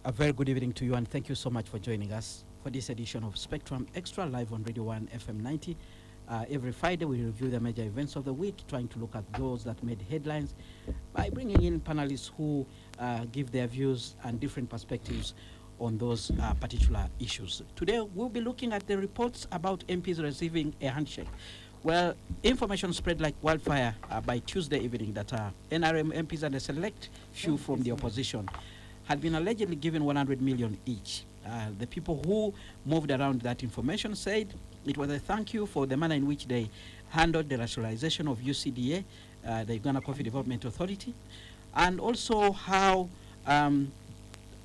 A very good evening to you, and thank you so much for joining us for this edition of Spectrum Extra live on Radio 1 FM 90. Every Friday, we review the major events of the week, trying to look at those that made headlines by bringing in panelists who give their views and different perspectives on those particular issues. Today, we'll be looking at the reports about MPs receiving a handshake. Well, information spread like wildfire by Tuesday evening that NRM MPs and a select few from the opposition had been allegedly given 100 million each. The people who moved around that information said it was a thank you for the manner in which they handled the rationalization of UCDA, the Uganda Coffee Development Authority, and also how, and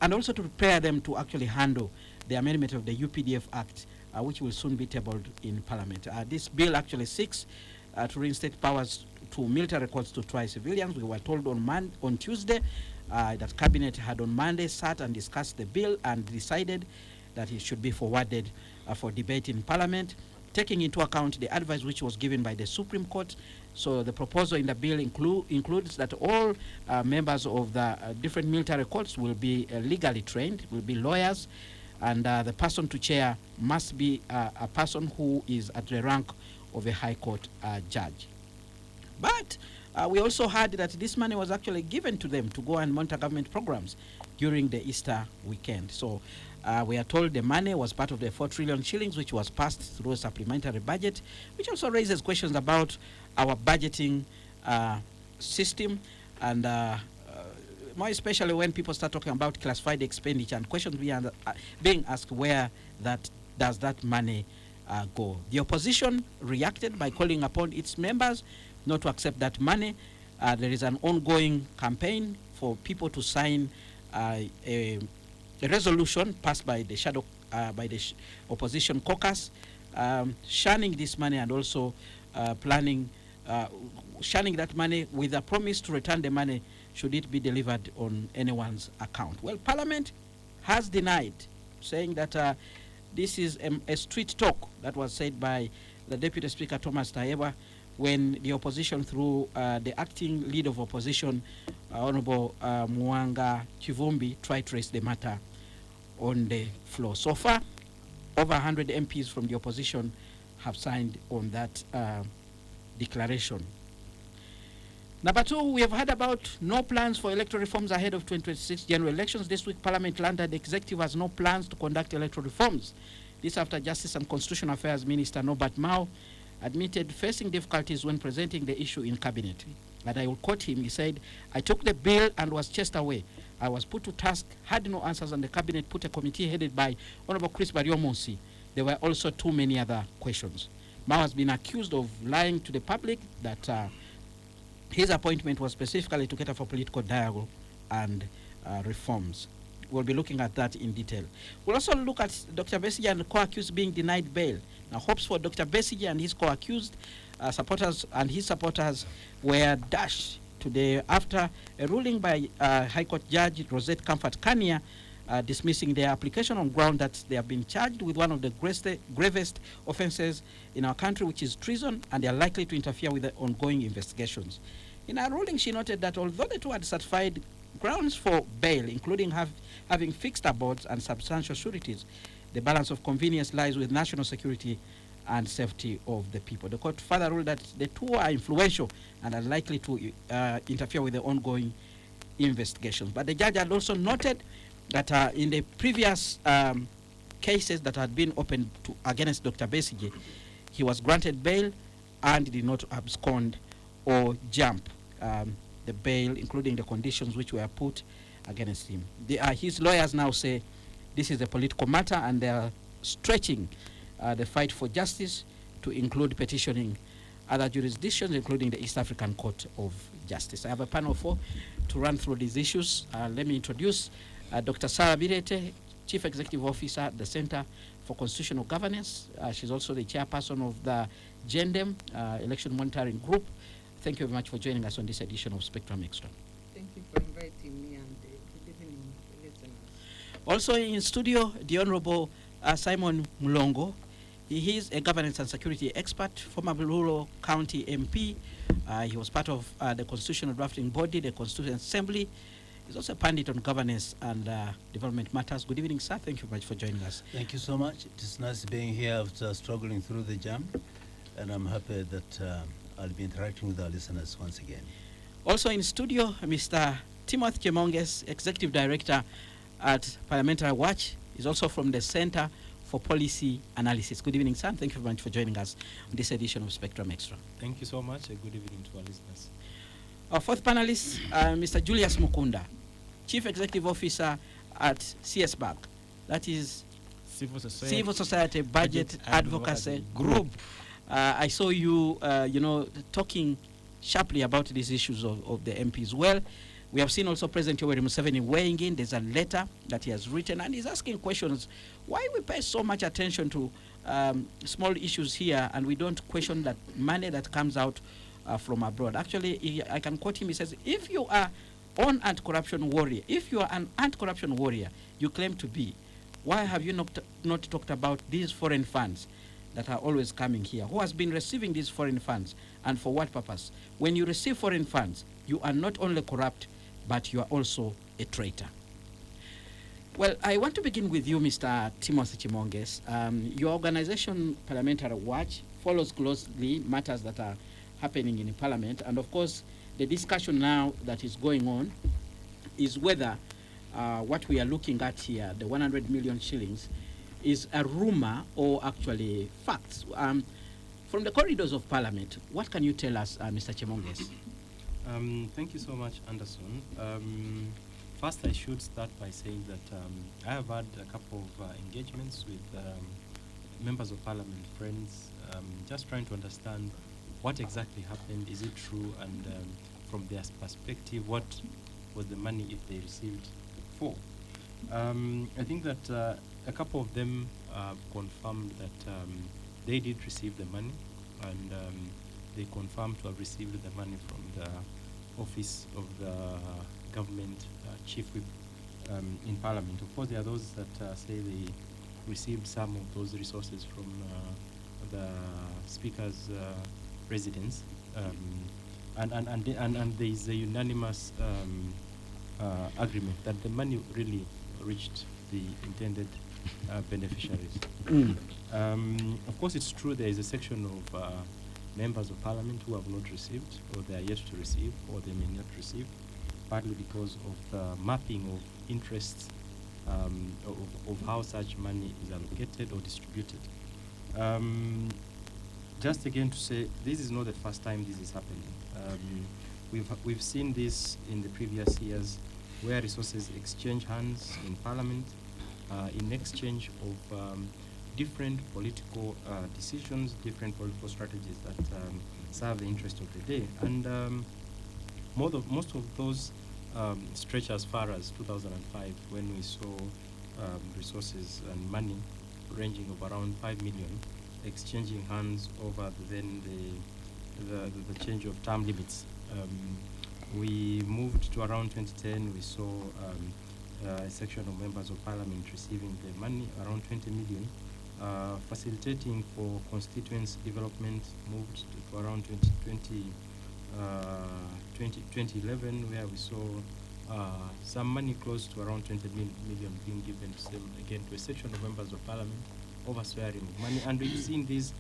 also to prepare them to actually handle the amendment of the UPDF Act, which will soon be tabled in Parliament. This bill actually seeks to reinstate powers to military courts to try civilians. We were told on Tuesday that Cabinet had on Monday sat and discussed the bill and decided that it should be forwarded for debate in Parliament, taking into account the advice which was given by the Supreme Court. So the proposal in the bill includes that all members of the different military courts will be legally trained, will be lawyers, and the person to chair must be a person who is at the rank of a High Court judge. But we also heard that this money was actually given to them to go and monitor government programs during the Easter weekend. So we are told the money was part of the 4 trillion shillings which was passed through a supplementary budget, which also raises questions about our budgeting system, and more especially when people start talking about classified expenditure and questions being asked where does that money go. The opposition reacted by calling upon its members not to accept that money. There is an ongoing campaign for people to sign a resolution passed by the opposition caucus, shunning this money and also shunning that money with a promise to return the money should it be delivered on anyone's account. Well, Parliament has denied, saying that this is a street talk that was said by the Deputy Speaker Thomas Tayebwa when the opposition, through the acting leader of opposition, Honorable Mwanga Chivumbi, tried to raise the matter on the floor. So far, over 100 MPs from the opposition have signed on that declaration. Number 2, we have heard about no plans for electoral reforms ahead of 2026 general elections. This week, Parliament learned that the executive has no plans to conduct electoral reforms. This after Justice and Constitutional Affairs Minister Norbert Mao admitted facing difficulties when presenting the issue in Cabinet. And I will quote him, he said, "I took the bill and was chased away. I was put to task, had no answers, and the Cabinet put a committee headed by Honorable Chris Bariomonsi. There were also too many other questions." Mao has been accused of lying to the public that his appointment was specifically to cater for political dialogue and reforms. We'll be looking at that in detail. We'll also look at Dr. Besigye and the co-accused being denied bail. Now, hopes for Dr. Besigye and his co-accused supporters were dashed today after a ruling by High Court Judge Rosette Comfort Kania dismissing their application on ground that they have been charged with one of the gravest offenses in our country, which is treason, and they are likely to interfere with the ongoing investigations. In her ruling, she noted that although the two had certified grounds for bail, including having fixed abodes and substantial sureties, the balance of convenience lies with national security and safety of the people. The court further ruled that the two are influential and are likely to interfere with the ongoing investigations. But the judge had also noted that in the previous cases that had been opened against Dr. Besigye, he was granted bail and did not abscond or jump the bail, including the conditions which were put against him. His lawyers now say this is a political matter, and they are stretching the fight for justice to include petitioning other jurisdictions, including the East African Court of Justice. I have a panel of 4 to run through these issues. Let me introduce Dr. Sarah Birete, Chief Executive Officer at the Center for Constitutional Governance. She's also the chairperson of the GENDEM Election Monitoring Group. Thank you very much for joining us on this edition of Spectrum Extra. Thank you for inviting me, and good evening, listeners. Also in studio, the Honorable Simon Mulongo. He is a governance and security expert, former Rural County MP. He was part of the constitutional drafting body, the Constituent Assembly. He's also a pundit on governance and development matters. Good evening, sir. Thank you very much for joining us. Thank you so much. It is nice being here after struggling through the jam, and I'm happy that I'll be interacting with our listeners once again. Also in studio, Mr. Timothy Chemonges, Executive Director at Parliamentary Watch, is also from the Center for Policy Analysis. Good evening, sir. Thank you very much for joining us on this edition of Spectrum Extra. Thank you so much. A good evening to our listeners. Our fourth panelist, Mr. Julius Mukunda, Chief Executive Officer at CSBAG, that is Civil Society, Civil Society Budget Advocacy Group. I saw you, talking sharply about these issues of the MPs. Well, we have seen also President Yoweri Museveni weighing in. There's a letter that he has written, and he's asking questions. Why we pay so much attention to small issues here, and we don't question that money that comes out from abroad? Actually, I can quote him. He says, if you are an anti-corruption warrior, you claim to be, why have you not talked about these foreign funds that are always coming here? Who has been receiving these foreign funds, and for what purpose? When you receive foreign funds, you are not only corrupt, but you are also a traitor. Well, I want to begin with you, Mr. Timothy Chemonges. Your organization, Parliamentary Watch, follows closely matters that are happening in the Parliament, and of course, the discussion now that is going on is whether what we are looking at here, the 100 million shillings, is a rumor or actually facts. From the corridors of Parliament, what can you tell us, Mr. Chemonges? Thank you so much, Anderson. First, I should start by saying that I have had a couple of engagements with members of Parliament, friends, just trying to understand what exactly happened, is it true, and from their perspective, what was the money if they received for. I think that a couple of them confirmed that they did receive the money, and they confirmed to have received the money from the office of the government chief whip in Parliament. Of course, there are those that say they received some of those resources from the Speaker's residence, and there is a unanimous agreement that the money really reached the intended beneficiaries. Of course, it's true there is a section of members of Parliament who have not received, or they are yet to receive, or they may not receive, partly because of the mapping of interests of how such money is allocated or distributed. Just again to say, this is not the first time this is happening. We've seen this in the previous years, where resources exchange hands in Parliament in exchange of different political decisions, different political strategies that serve the interest of the day. And most of those stretch as far as 2005, when we saw resources and money ranging of around 5 million exchanging hands over then the change of term limits. We moved to around 2010, we saw a section of members of Parliament receiving the money, around 20 million, facilitating for constituency development, moved to around 2011, where we saw some money close to around 20 million being given to a section of members of Parliament, overswearing of money. And we've seen this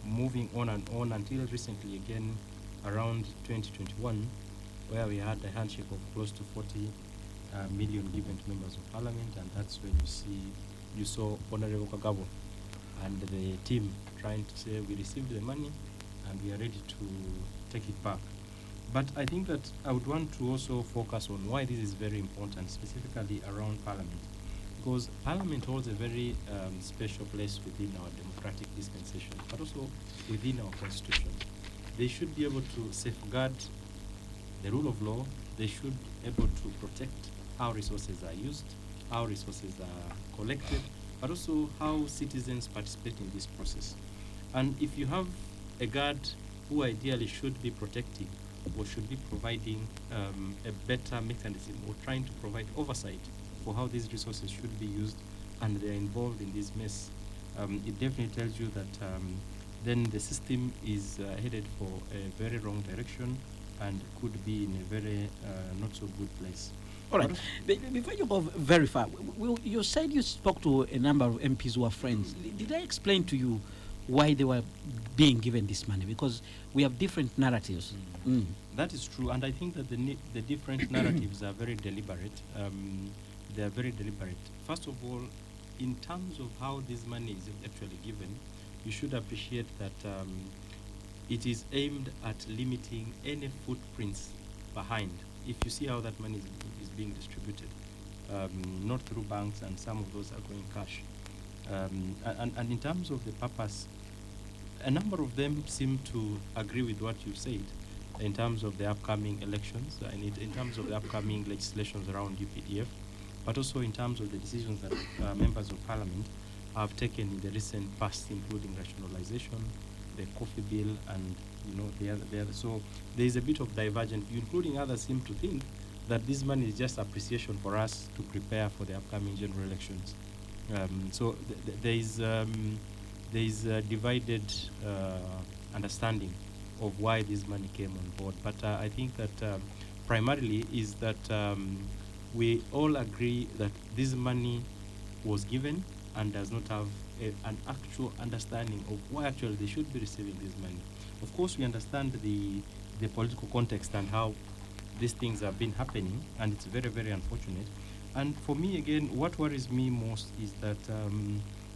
moving on and on until recently, again, around 2021, where we had a handshake of close to 40 million given to members of Parliament, and that's when you saw Honorable Kagabo and the team trying to say we received the money and we are ready to take it back. But I think that I would want to also focus on why this is very important, specifically around Parliament, because Parliament holds a very special place within our democratic dispensation, but also within our constitution. They should be able to safeguard the rule of law. They should be able to protect how resources are used, how resources are collected, but also how citizens participate in this process. And if you have a guard who ideally should be protecting or should be providing a better mechanism or trying to provide oversight for how these resources should be used, and they are involved in this mess, it definitely tells you that then the system is headed for a very wrong direction and could be in a very not so good place. All right. Before you go very far, you said you spoke to a number of MPs who are friends. Did I explain to you why they were being given this money? Because we have different narratives. That is true, and I think that the different narratives are very deliberate. They are very deliberate. First of all, in terms of how this money is actually given, you should appreciate that it is aimed at limiting any footprints behind. If you see how that money is being distributed, not through banks, and some of those are going cash. And in terms of the purpose, a number of them seem to agree with what you said in terms of the upcoming elections, and in terms of the upcoming legislations around UPDF, but also in terms of the decisions that members of parliament have taken in the recent past, including rationalization, the coffee bill, and the other. So there is a bit of divergence, including others seem to think that this money is just appreciation for us to prepare for the upcoming general elections. So there is a divided understanding of why this money came on board. But I think that primarily is that we all agree that this money was given and does not have an actual understanding of why actually they should be receiving this money. Of course, we understand the political context and how these things have been happening, and it's very, very unfortunate. And for me, again, what worries me most is that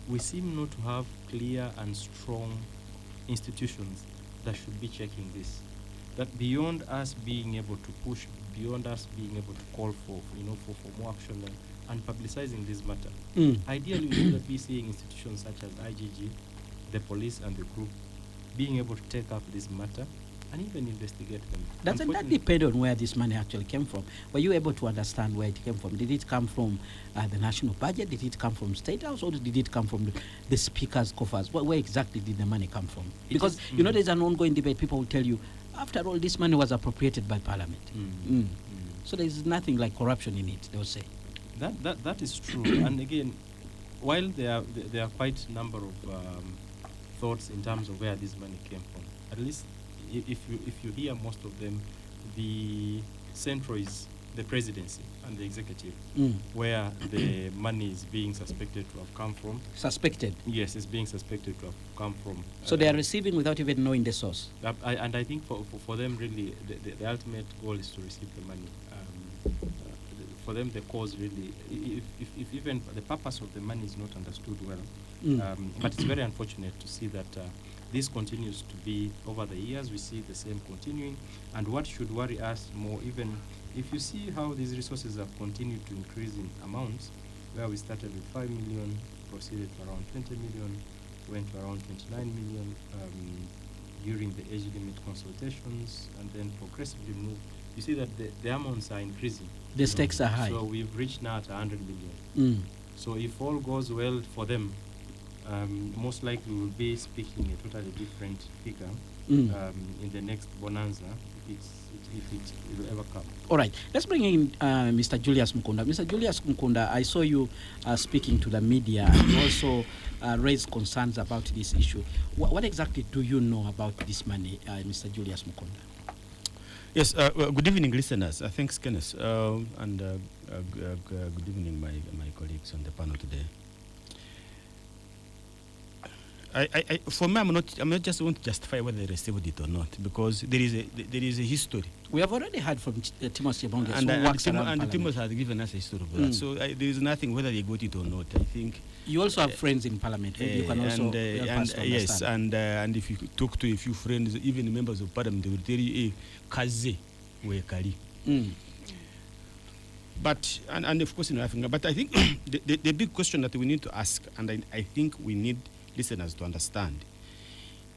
we seem not to have clear and strong institutions that should be checking this. That beyond us being able to push, beyond us being able to call for more action and publicizing this matter, ideally we should be seeing institutions such as IGG, the police, and the group being able to take up this matter and even investigate them. Doesn't that depend on where this money actually came from? Were you able to understand where it came from? Did it come from the national budget? Did it come from State House? Or did it come from the speaker's coffers? Where exactly did the money come from? Because, there's an ongoing debate. People will tell you, after all, this money was appropriated by Parliament. So there's nothing like corruption in it, they'll say. That is true. And again, while there are quite a number of thoughts in terms of where this money came from, at least if you hear most of them, the central is the presidency and the executive, where the money is being suspected to have come from. Suspected? Yes, it's being suspected to have come from. So they are receiving without even knowing the source? And I think for them, really, the ultimate goal is to receive the money. For them, the cause really, if even the purpose of the money is not understood well, but it's very unfortunate to see that this continues to be over the years. We see the same continuing, and what should worry us more, even if you see how these resources have continued to increase in amounts, where we started with 5 million, proceeded to around 20 million, went to around 29 million during the age limit consultations, and then progressively moved. You see that the amounts are increasing. The stakes are high. So we've reached now at 100 million. So if all goes well for them, most likely we'll be speaking a totally different figure in the next bonanza, if it will ever come. All right, let's bring in Mr. Julius Mukunda. Mr. Julius Mukunda, I saw you speaking to the media and also raised concerns about this issue. What exactly do you know about this money, Mr. Julius Mukunda? Yes, good evening, listeners. Thanks, Kenneth, and good evening, my colleagues on the panel today. For me, I'm not just want to justify whether they received it or not, because there is a history. We have already heard from Timothy Bonge, and Timothy has given us a history of that. So there is nothing whether they got it or not. I think you also have friends in Parliament. You can also help us to yes, understand. and if you talk to a few friends, even members of Parliament, they will tell you, "Kaze wekali." But and of course in Africa. But I think the big question that we need to ask, and I think we need listeners to understand,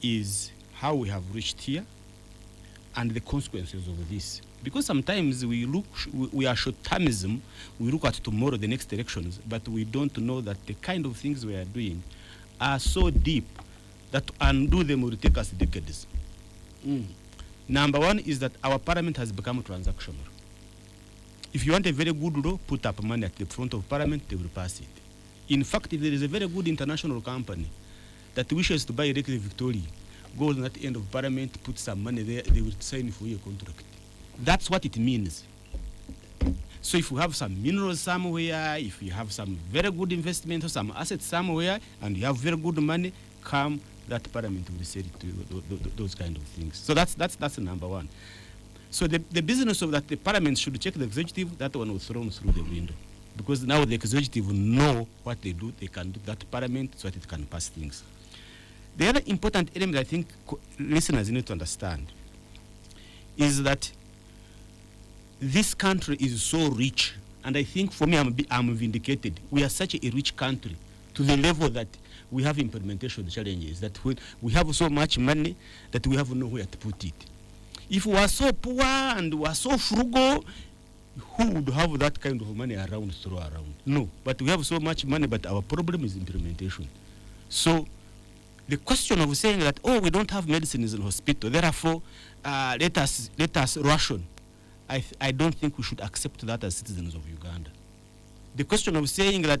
is how we have reached here and the consequences of this. Because sometimes we are short-termism, we look at tomorrow, the next elections, but we don't know that the kind of things we are doing are so deep that to undo them will take us decades. Number one is that our parliament has become transactional. If you want a very good law, put up money at the front of parliament, they will pass it. In fact, if there is a very good international company that wishes to buy electric Victoria, goes at the end of parliament, put some money there, they will sign for your contract. That's what it means. So if you have some minerals somewhere, if you have some very good investment or some assets somewhere, and you have very good money, come, that parliament will say to those kind of things. So that's number one. So the business of that the parliament should check the executive, that one was thrown through the window. Because now the executive know what they do, they can do that parliament so that it can pass things. The other important element I think listeners need to understand is that this country is so rich, and I think for me I'm vindicated. We are such a rich country to the level that we have implementation challenges, that we have so much money that we have nowhere to put it. If we are so poor and we are so frugal, who would have that kind of money around, throw around? No, but we have so much money, but our problem is implementation. So the question of saying that, oh, we don't have medicines in hospital, therefore let us ration, I don't think we should accept that as citizens of Uganda. The question of saying that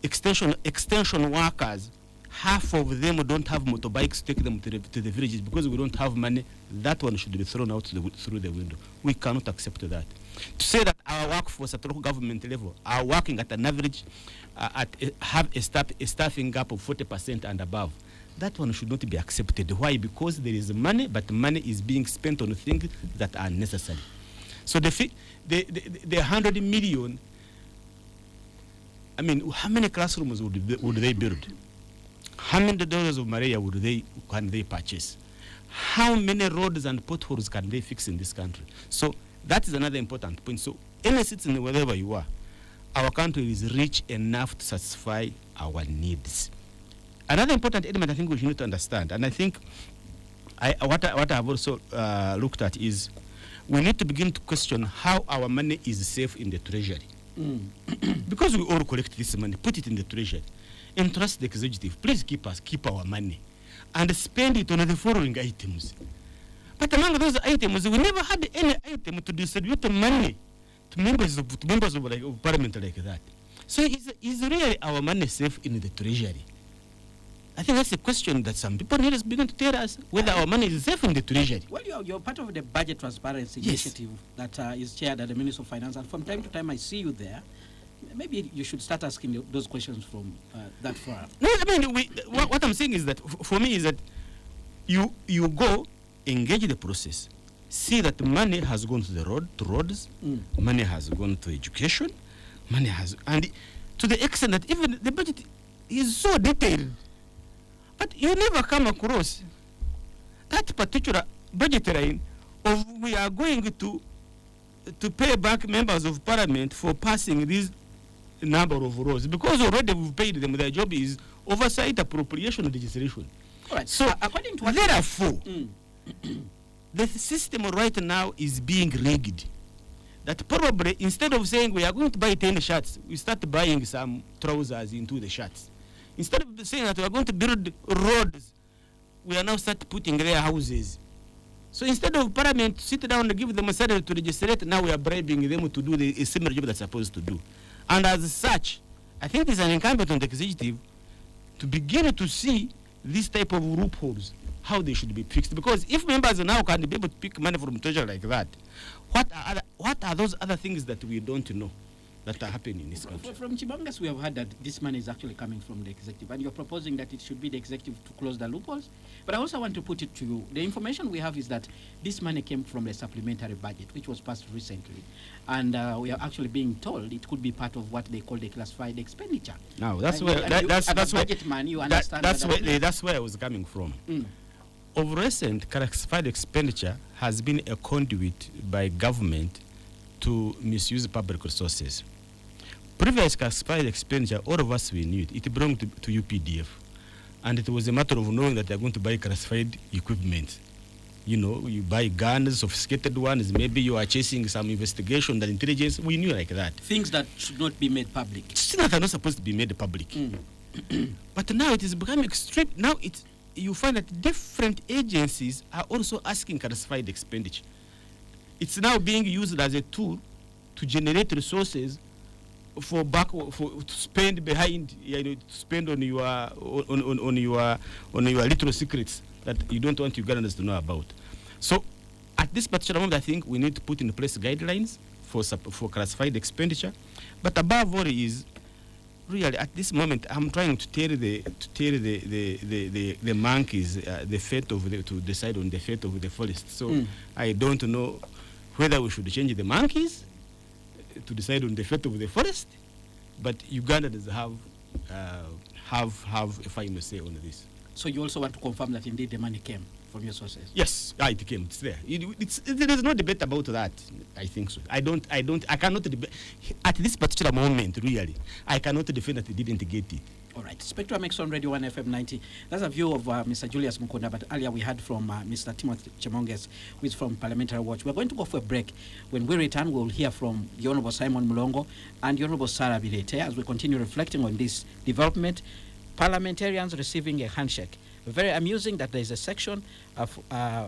extension workers, half of them don't have motorbikes to take them to the villages because we don't have money, that one should be thrown out through the window. We cannot accept that. To say that our workforce at local government level are working at an average, have a staffing gap of 40% and above, that one should not be accepted. Why? Because there is money, but money is being spent on things that are necessary. So the 100 million, I mean, how many classrooms would they build? How many dollars of malaria can they purchase? How many roads and potholes can they fix in this country? So that is another important point. So any citizen, wherever you are, our country is rich enough to satisfy our needs. Another important element I think we need to understand, and I think what I have also looked at is we need to begin to question how our money is safe in the treasury. Because we all collect this money, put it in the treasury, entrust the executive, please keep our money and spend it on the following items. But among those items, we never had any item to distribute money to members of parliament like that. So is really our money safe in the treasury? I think that's a question that some people need to begin to tell us whether our money is safe in the treasury. Well, you're part of the budget transparency initiative that is chaired at the Ministry of Finance, and from time to time I see you there. Maybe you should start asking those questions from that far. No, I mean, what I'm saying is that for me is that you go engage the process, see that money has gone to the roads, money has gone to education, money has, and to the extent that even the budget is so detailed. But you never come across that particular budget line of we are going to pay back members of parliament for passing this number of roads, because already we've paid them. Their job is oversight, appropriation, and legislation. All right. So according to what therefore, the system right now is being rigged. That probably instead of saying we are going to buy 10 shirts, we start buying some trousers into the shirts. Instead of saying that we are going to build roads, we are now start putting their houses. So instead of parliament to sit down and give them a salary to legislate, now we are bribing them to do a similar job that's supposed to do. And as such, I think it's an incumbent on the executive to begin to see this type of loopholes, how they should be fixed. Because if members now can be able to pick money from treasury like that, what are those other things that we don't know that are happening in this country? From Chibangas, we have heard that this money is actually coming from the executive, and you're proposing that it should be the executive to close the loopholes. But I also want to put it to you. The information we have is that this money came from a supplementary budget, which was passed recently, and we are actually being told it could be part of what they call the classified expenditure. Now that's where budget man. You understand that's where I was coming from. Of recent, classified expenditure has been a conduit by government to misuse public resources. Previous classified expenditure, all of us we knew it. It belonged to UPDF. And it was a matter of knowing that they're going to buy classified equipment. You know, you buy guns, sophisticated ones, maybe you are chasing some investigation and intelligence. We knew like that. Things that should not be made public. Things that are not supposed to be made public. But now it is becoming extreme. Now you find that different agencies are also asking classified expenditure. It's now being used as a tool to generate resources to spend behind, to spend on your little secrets that you don't want Ugandans to know about. So at this particular moment, I think we need to put in place guidelines for classified expenditure. But above all is really at this moment I'm trying to tell the monkeys the fate of to decide on the fate of the forest. So I don't know whether we should change the monkeys to decide on the fate of the forest, but Ugandans have a final say on this. So you also want to confirm that indeed the money came from your sources? Yes, it came. It's there. There is no debate about that. I think so. I cannot debate at this particular moment. Really, I cannot defend that they didn't get it. All right. Spectrum Exxon Radio 1 FM 90. That's a view of Mr. Julius Mukunda, but earlier we heard from Mr. Timothy Chemonges, who is from Parliamentary Watch. We're going to go for a break. When we return, we'll hear from the Honorable Simon Mulongo and the Honorable Sarah Bilete as we continue reflecting on this development. Parliamentarians receiving a handshake. Very amusing that there is a section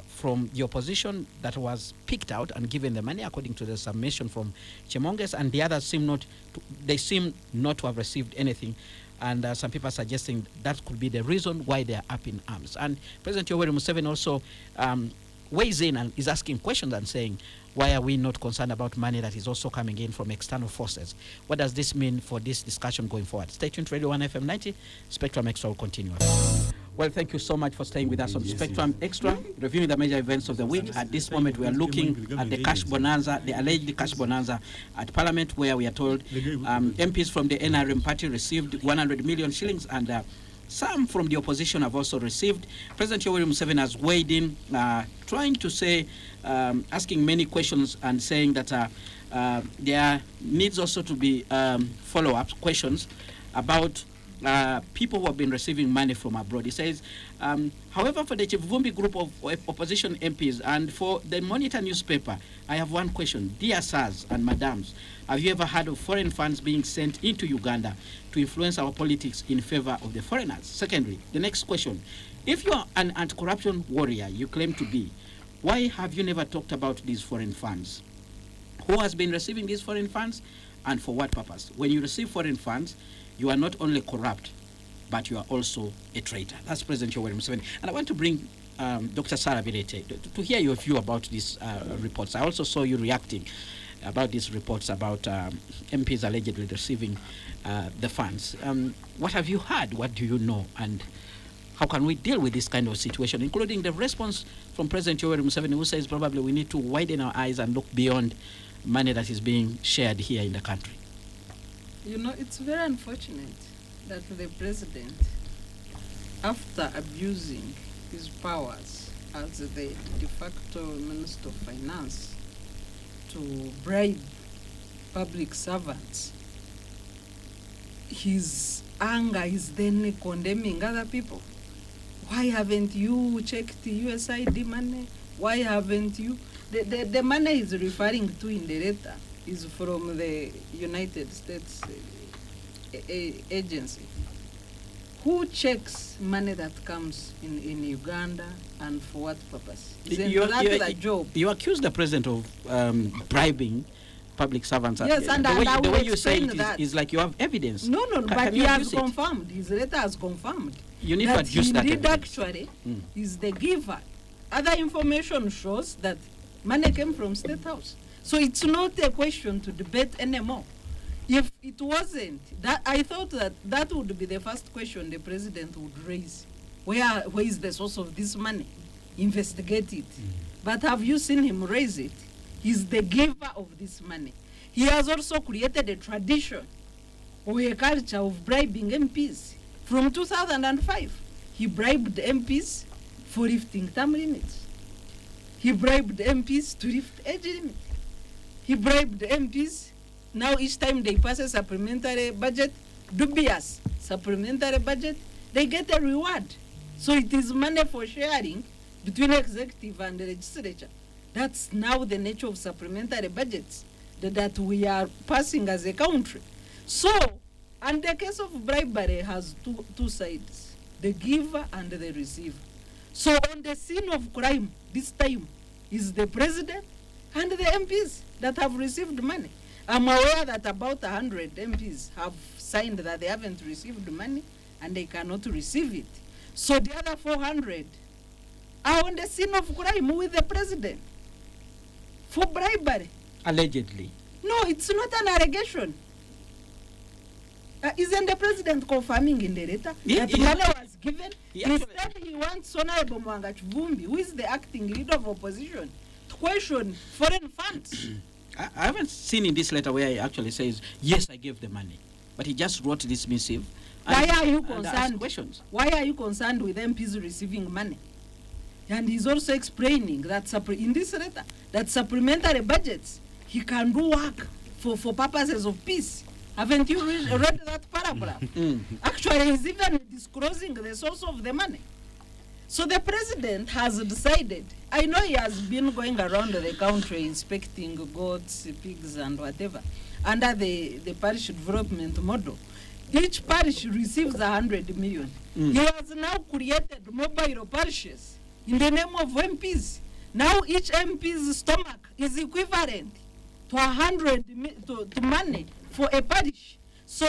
from the opposition that was picked out and given the money according to the submission from Chemonges, and the others seem not to have received anything. And some people are suggesting that could be the reason why they are up in arms. And President Yoweri Museveni also weighs in and is asking questions and saying, why are we not concerned about money that is also coming in from external forces? What does this mean for this discussion going forward? Stay tuned to Radio 1 FM 90. Spectrum Extra will continue. Well, thank you so much for staying with us on Spectrum Extra, reviewing the major events of the week. At this moment, we are looking at the cash bonanza, the alleged cash bonanza at Parliament, where we are told MPs from the NRM party received 100 million shillings, and some from the opposition have also received. President Yoweri Museveni has weighed in, trying to say, asking many questions and saying that there needs also to be follow-up questions about people who have been receiving money from abroad. He says, however, for the Chivumbi group of opposition MPs and for the Monitor newspaper, I have one question. Dear sirs and madams, have you ever heard of foreign funds being sent into Uganda to influence our politics in favor of the foreigners? Secondly, the next question. If you are an anti-corruption warrior you claim to be, why have you never talked about these foreign funds? Who has been receiving these foreign funds and for what purpose? When you receive foreign funds, you are not only corrupt, but you are also a traitor. That's President Yoweri Museveni. And I want to bring Dr. Sarah Bilete to hear your view about these reports. I also saw you reacting about these reports about MPs allegedly receiving the funds. What have you heard? What do you know? And how can we deal with this kind of situation, including the response from President Yoweri Museveni, who says probably we need to widen our eyes and look beyond money that is being shared here in the country? You know, it's very unfortunate that the president, after abusing his powers as the de facto Minister of Finance to bribe public servants, his anger is then condemning other people. Why haven't you checked USAID money? Why haven't you? The money he's referring to in the letter is from the United States agency. Who checks money that comes in Uganda and for what purpose? Is job? You accuse the president of bribing public servants. Yes, and the way you say it is like you have evidence. No, but he has confirmed. His letter has confirmed. You need to adduce that indeed evidence. Actually is the giver. Other information shows that money came from State House. So it's not a question to debate anymore. If it wasn't, that I thought that would be the first question the president would raise. Where is the source of this money? Investigate it. But have you seen him raise it? He's the giver of this money. He has also created a tradition or a culture of bribing MPs. From 2005, he bribed MPs for lifting term limits. He bribed MPs to lift age limit. He bribed MPs. Now each time they pass a supplementary budget, dubious supplementary budget, they get a reward. So it is money for sharing between executive and the legislature. That's now the nature of supplementary budgets that we are passing as a country. So, and the case of bribery has two sides, the giver and the receiver. So on the scene of crime, this time, is the president and the MPs that have received money. I'm aware that about 100 MPs have signed that they haven't received money and they cannot receive it. So the other 400 are on the scene of crime with the president for bribery. Allegedly. No, it's not an allegation. Isn't the president confirming in the letter Yeah, that yeah. money was given? Yeah, Instead, he wants Honorable Mwanga Chivumbi, who is the acting leader of opposition, to question foreign funds. I haven't seen in this letter where he actually says, yes, I gave the money. But he just wrote this missive. Why are you and asked concerned? questions. Why are you concerned with MPs receiving money? And he's also explaining that in this letter, that supplementary budgets, he can do work for purposes of peace. Haven't you read that paragraph? Actually, he's even disclosing the source of the money. So the president has decided, I know he has been going around the country inspecting goats, pigs, and whatever, under the parish development model. Each parish receives 100 million. He has now created mobile parishes in the name of MPs. Now each MP's stomach is equivalent to 100 to money for a parish. So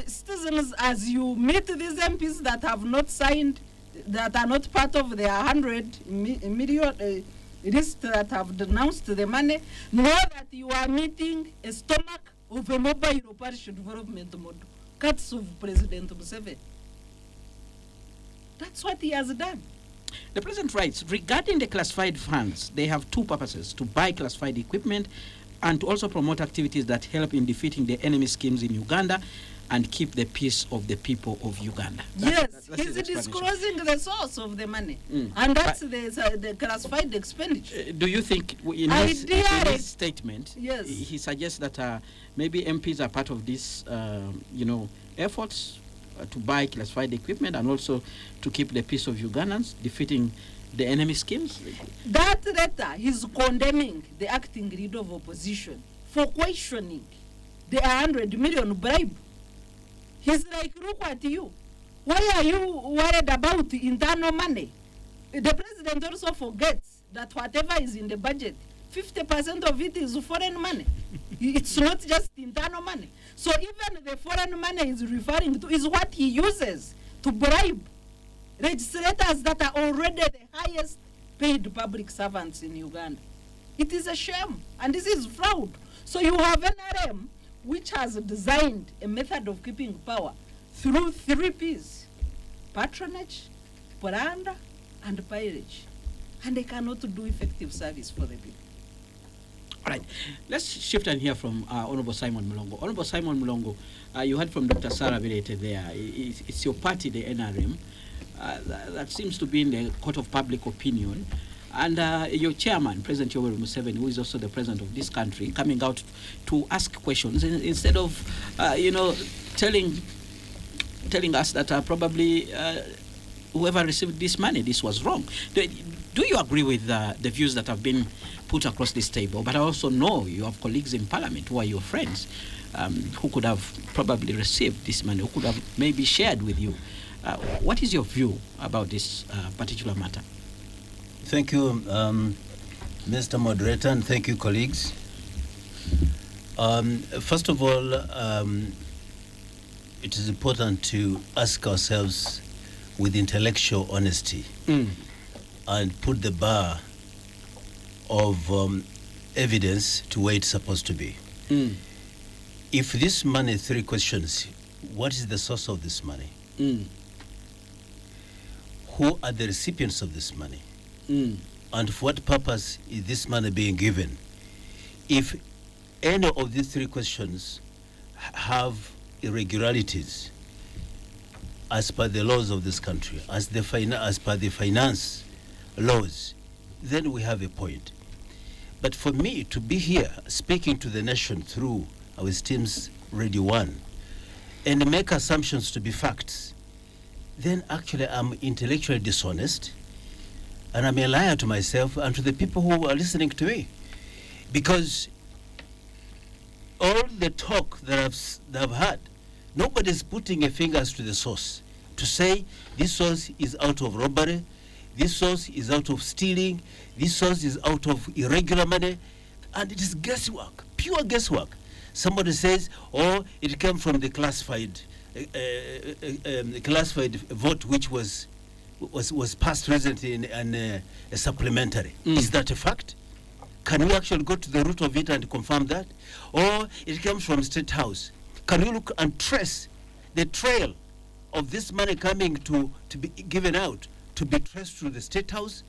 citizens, as you meet these MPs that have not signed, that are not part of the 100 million list that have denounced the money, know that you are meeting a stomach of a mobile parish development model. Cuts of President Museveni. That's what he has done. The president writes, regarding the classified funds, they have two purposes: to buy classified equipment and to also promote activities that help in defeating the enemy schemes in Uganda and keep the peace of the people of Uganda. That's his he's explanation. disclosing the source of the money. And that's the classified expenditure. Do you think in his statement, Yes. he suggests that maybe MPs are part of this, efforts to buy classified equipment and also to keep the peace of Ugandans, defeating the enemy schemes? That letter is condemning the acting leader of opposition for questioning the 100 million bribe. He's like, look at you. Why are you worried about internal money? The president also forgets that whatever is in the budget, 50% of it is foreign money. It's not just internal money. So even the foreign money is referring to is what he uses to bribe legislators that are already the highest paid public servants in Uganda. It is a shame, and this is fraud. So you have NRM, which has designed a method of keeping power through 3 Ps: patronage, propaganda, and pillage. And they cannot do effective service for the people. All right, let's shift and hear from Honorable Simon Mulongo. Honorable Simon Mulongo, you heard from Dr. Sarah Virete there. It's your party, the NRM, that seems to be in the court of public opinion. And your chairman, President Yoweri Museveni, who is also the president of this country, coming out to ask questions instead of, telling us that probably whoever received this money, this was wrong. Do you agree with the views that have been put across this table? But I also know you have colleagues in Parliament who are your friends, who could have probably received this money, who could have maybe shared with you. What is your view about this particular matter? Thank you, Mr. Moderator, and thank you, colleagues. First of all, it is important to ask ourselves with intellectual honesty and put the bar of evidence to where it's supposed to be. If this money, 3 questions: what is the source of this money? Who are the recipients of this money? And for what purpose is this money being given? If any of these 3 questions have irregularities as per the laws of this country, as per the finance laws, then we have a point. But for me to be here speaking to the nation through our esteemed Radio 1 and make assumptions to be facts, then actually I'm intellectually dishonest, and I'm a liar to myself and to the people who are listening to me. Because all the talk that I've had, nobody's putting a finger to the source to say this source is out of robbery, this source is out of stealing, this source is out of irregular money, and it is guesswork, pure guesswork. Somebody says, oh, it came from the classified vote which was passed recently in a supplementary. Is that a fact? Can we actually go to the root of it and confirm that? Or it comes from State House? Can you look and trace the trail of this money coming to be given out, to be traced through the State House?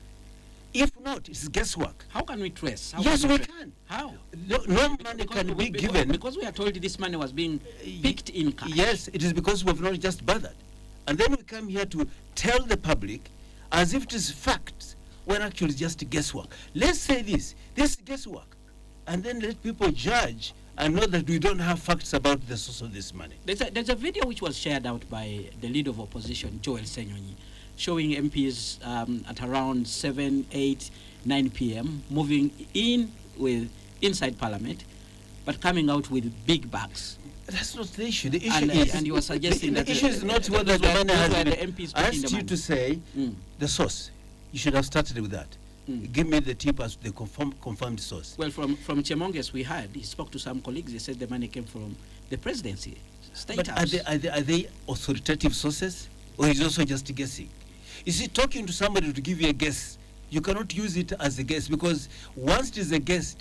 If not, it's guesswork. How can we trace? Yes, we can. How? No money can be given. Because we are told this money was being picked in cash. Yes, it is because we have not just bothered. And then we come here to tell the public as if it is facts, when actually it's just guesswork. Let's say this is guesswork. And then let people judge and know that we don't have facts about the source of this money. There's a video which was shared out by the leader of opposition, Joel Senyonyi, showing MPs at around 7, 8, 9 p.m. moving in with inside Parliament, but coming out with big bags. That's not the issue. The issue is, and you were suggesting that the issue is not whether the money has been. the MPs I putting asked the you money. to say the source. You should have started with that. Give me the tip as the confirmed source. Well, from Chemonges we heard, he spoke to some colleagues, he said the money came from the presidency, State But House. are they authoritative sources, or is also just guessing? Is he talking to somebody to give you a guess? You cannot use it as a guess, because once it is a guess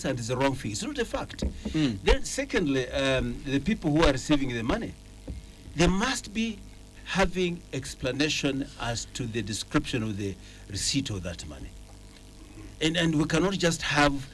and it's a wrong thing. It's not a fact. Then secondly, the people who are receiving the money, they must be having explanation as to the description of the receipt of that money. And we cannot just have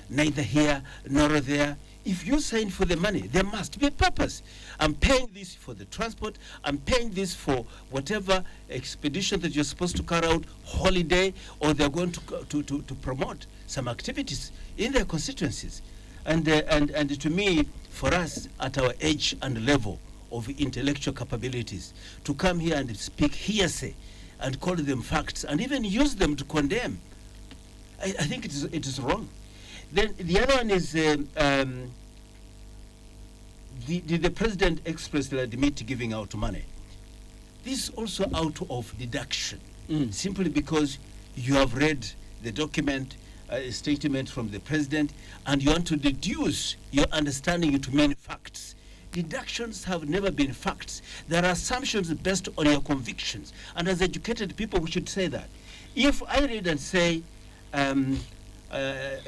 neither here nor there. If you sign for the money, there must be a purpose. I'm paying this for the transport. I'm paying this for whatever expedition that you're supposed to carry out, holiday, or they're going to promote some activities in their constituencies. And to me, for us at our age and level of intellectual capabilities, to come here and speak hearsay and call them facts and even use them to condemn, I think it is wrong. Then the other one is, did the president expressly admit giving out money? This is also out of deduction, simply because you have read the document, statement from the president, and you want to deduce your understanding into many facts. Deductions have never been facts. There are assumptions based on your convictions. And as educated people, we should say that. If I read and say,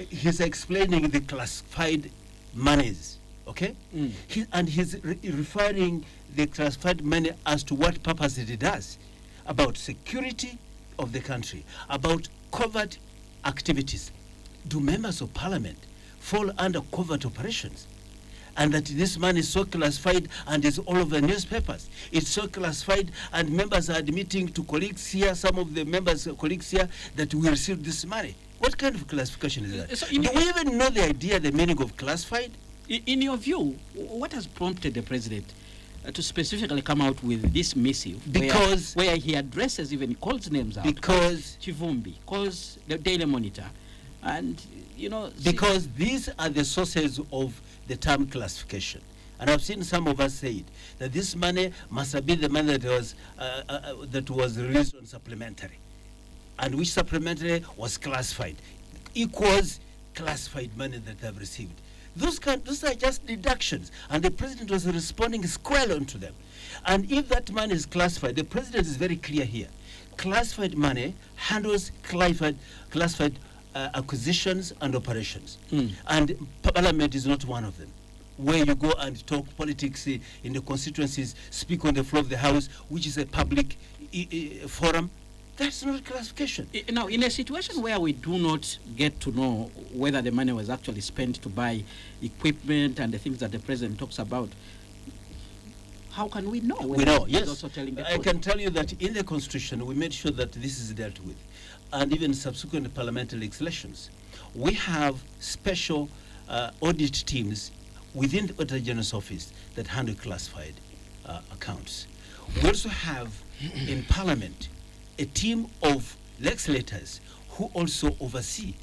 he's explaining the classified monies, okay? He's referring the classified money as to what purpose it does, about security of the country, about covert activities. Do members of parliament fall under covert operations? And that this money is so classified and is all over newspapers. It's so classified, and members are admitting to colleagues here, some of the members, colleagues here, that we received this money. What kind of classification is that? So Do we even know the idea, the meaning of classified? In your view, what has prompted the president to specifically come out with this missive? Because where he addresses, even calls names out. Because Chivumbi, calls the Daily Monitor, and because these are the sources of the term classification. And I've seen some of us say it, that this money must have been the money that was released on supplementary, and which supplementary was classified, equals classified money that they've received. Those are just deductions, and the president was responding squarely onto them. And if that money is classified, the president is very clear here. Classified money handles classified acquisitions and operations. And Parliament is not one of them, where you go and talk politics in the constituencies, speak on the floor of the House, which is a public forum. That's not classification. Now, in a situation where we do not get to know whether the money was actually spent to buy equipment and the things that the president talks about, how can we know? We know, yes. Also telling the I truth? can tell you that in the Constitution, we made sure that this is dealt with. And even subsequent parliamentary elections, we have special audit teams within the Auditor General's office that handle classified accounts. We also have in Parliament a team of legislators who also oversee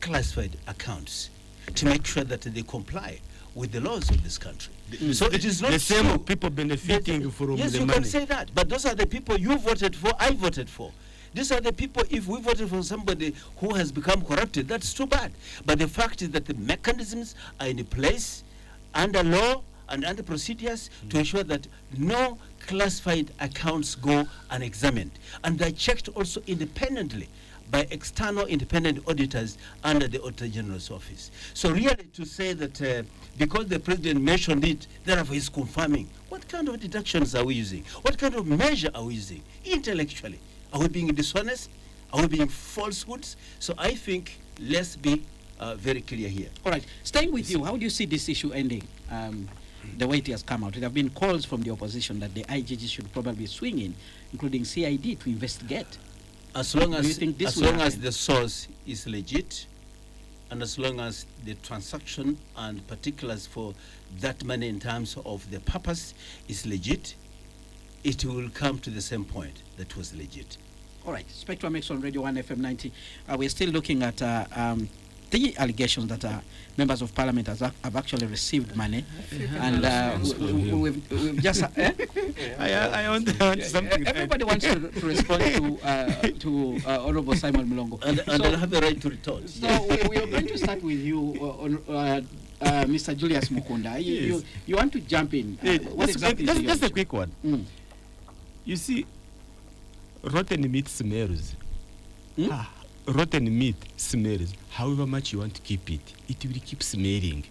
classified accounts to make sure that they comply with the laws of this country. So it is not the same true. people benefiting from Yes, the you money. can say that, but those are the people you voted for, I voted for. These are the people, if we voted for somebody who has become corrupted, that's too bad. But the fact is that the mechanisms are in place under law and under procedures to ensure that no classified accounts go unexamined. And they're checked also independently by external independent auditors under the Auditor General's office. So really to say that because the president mentioned it, therefore he's confirming, what kind of deductions are we using? What kind of measure are we using intellectually? Are we being dishonest? Are we being falsehoods? So I think let's be very clear here. All right, staying with you, how do you see this issue ending? The way it has come out, there have been calls from the opposition that the IGG should probably swing in, including CID, to investigate. As long Do you think this as will long as happen? the source is legit, and as long as the transaction and particulars for that money in terms of the purpose is legit, it will come to the same point that was legit. All right, Spectrum X on Radio 1 FM 90. We're still looking at the allegations that members of parliament have actually received money. And we've just... I want something. Everybody wants to respond to Honorable Simon Mlongo. And they'll have the right to retort. So we are going to start with you, Mr. Julius Mukunda. Yes. You want to jump in? What exactly is your just a issue? quick one. You see, rotten meat smells. Rotten meat smells. However much you want to keep it, it will keep smelling.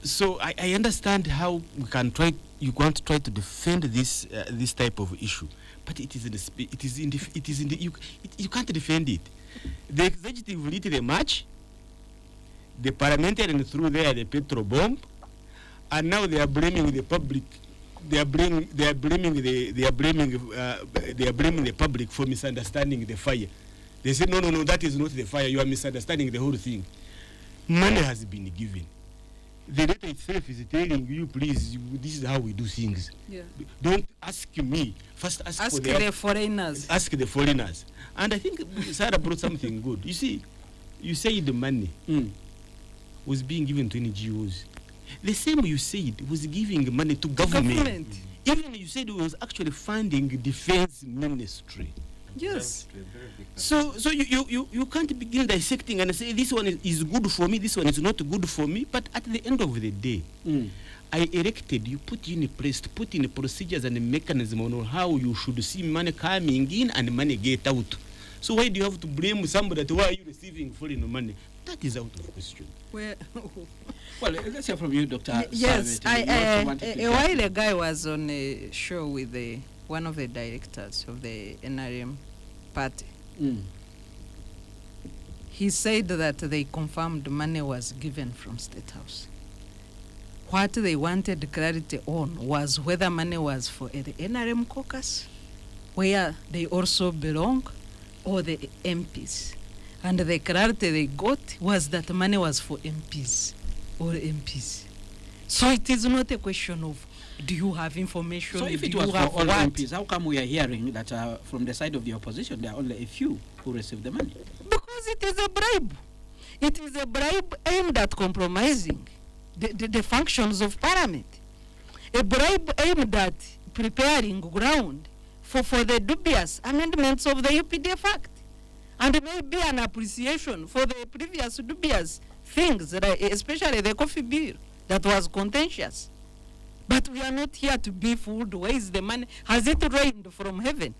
So I understand how we can try. You want to try to defend this this type of issue, but it is you can't defend it. The executive lit the match. The parliamentarians threw there the petrol bomb, and now they are blaming the public. They are blaming the public for misunderstanding the fire. They say no, that is not the fire. You are misunderstanding the whole thing. Money has been given. The letter itself is telling you, please, this is how we do things. Yeah. Don't ask me. First ask for the foreigners. Ask the foreigners. And I think Sarah brought something good. You see, you say the money was being given to NGOs. The same you said was giving money to government. Even you said it was actually funding defense ministry. Yes. So you can't begin dissecting and say this one is good for me, this one is not good for me. But at the end of the day, I elected you, put in place, put in procedures and a mechanism on how you should see money coming in and money get out. So why do you have to blame somebody that why are you receiving foreign money? That is out of question. Well, let's hear from you, Dr. Yes, Savit. a while ago I was on a show with one of the directors of the NRM party. He said that they confirmed money was given from State House. What they wanted clarity on was whether money was for the NRM caucus, where they also belong, or the MPs. And the clarity they got was that money was for MPs or MPs. So it is not a question of do you have information? So if do it you was for have all what? MPs, how come we are hearing that from the side of the opposition there are only a few who received the money? Because it is a bribe. It is a bribe aimed at compromising the functions of parliament. A bribe aimed at preparing ground for the dubious amendments of the UPDF Act. And maybe an appreciation for the previous dubious things, especially the coffee bill that was contentious. But we are not here to be fooled. Where is the money? Has it rained from heaven?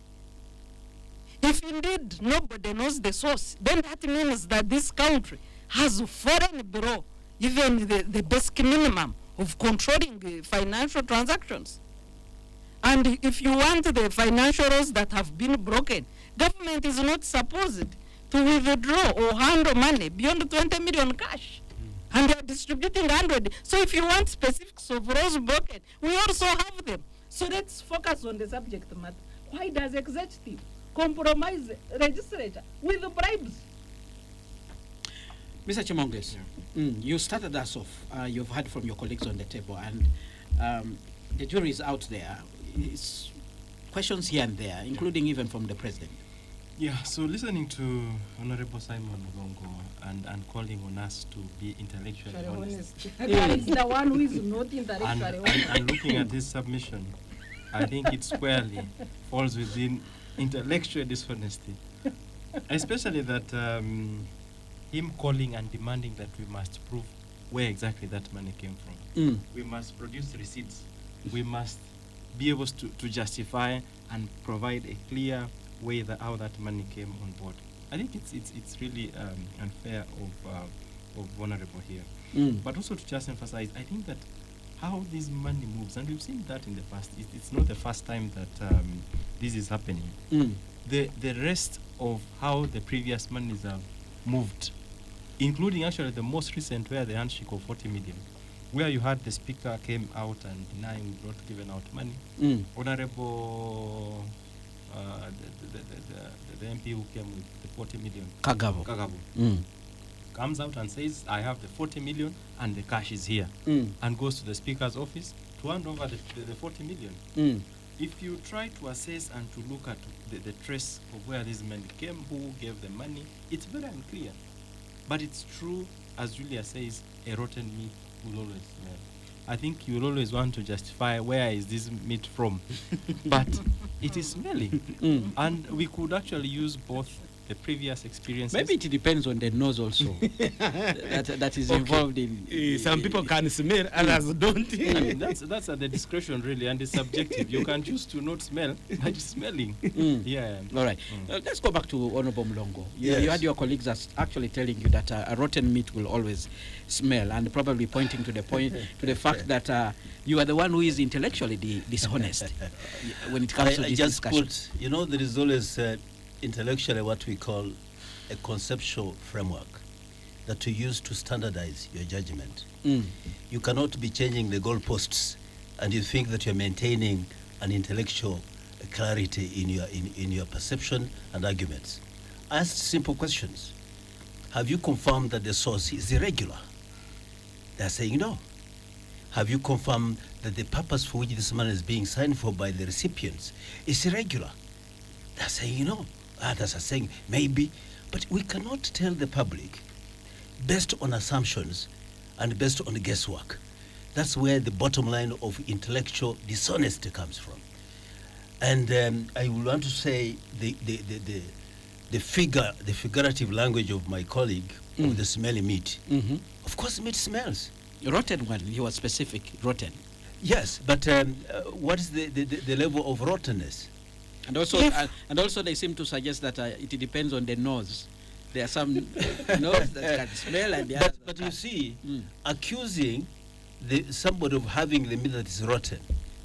If indeed nobody knows the source, then that means that this country has foreign bureau, even the basic minimum of controlling financial transactions. And if you want the financial laws that have been broken, government is not supposed to withdraw or handle money beyond 20 million cash. And they are distributing 100. So if you want specifics of laws broken, we also have them. So let's focus on the subject matter. Why does executive compromise legislature with bribes? Mr. Chimonges, you started us off. You've heard from your colleagues on the table, and the jury is out there. It's questions here and there, including even from the president. Yeah, so listening to Honorable Simon Mulongo and calling on us to be intellectually honest. It's the one who is not intellectually honest. And looking at his submission, I think it squarely falls within intellectual dishonesty. Especially that him calling and demanding that we must prove where exactly that money came from. We must produce receipts. We must be able to justify and provide a clear way that how that money came on board. I think it's really unfair of Honorable here. But also to just emphasize, I think that how this money moves, and we've seen that in the past. It's not the first time that this is happening. The rest of how the previous monies have moved, including actually the most recent, where the handshake of 40 million, where you had the speaker came out and denying not giving out money. Honorable the MP who came with the 40 million, Kagabo, comes out and says, I have the 40 million and the cash is here, and goes to the speaker's office to hand over the 40 million. If you try to assess and to look at the trace of where this money came, who gave the money, it's very unclear. But it's true, as Julia says, a rotten meat will always smell. I think you will always want to justify where is this meat from, but it is smelling. And we could actually use both the previous experiences. Maybe it depends on the nose also that is involved in. Some people can smell, others don't. I mean, that's at the discretion really, and it's subjective. You can choose to not smell, but it's smelling. Yeah. All right. Let's go back to Honorable Mlongo. Yes. You had your colleagues that's actually telling you that a rotten meat will always smell, and probably pointing to the fact that you are the one who is intellectually dishonest when it comes to this discussion. There is always intellectually what we call a conceptual framework that you use to standardize your judgment. You cannot be changing the goalposts and you think that you're maintaining an intellectual clarity in your perception and arguments. Ask simple questions. Have you confirmed that the source is irregular? They're saying no. Have you confirmed that the purpose for which this money is being signed for by the recipients is irregular? They're saying no. Others are saying maybe. But we cannot tell the public based on assumptions and based on guesswork. That's where the bottom line of intellectual dishonesty comes from. And I would want to say the figurative language of my colleague of the smelly meat. Of course, meat smells. Rotten one, you were specific, rotten. Yes, but what is the level of rottenness? And also they seem to suggest that it depends on the nose. There are some nose that can smell and the others. But you see, accusing somebody of having the meat that is rotten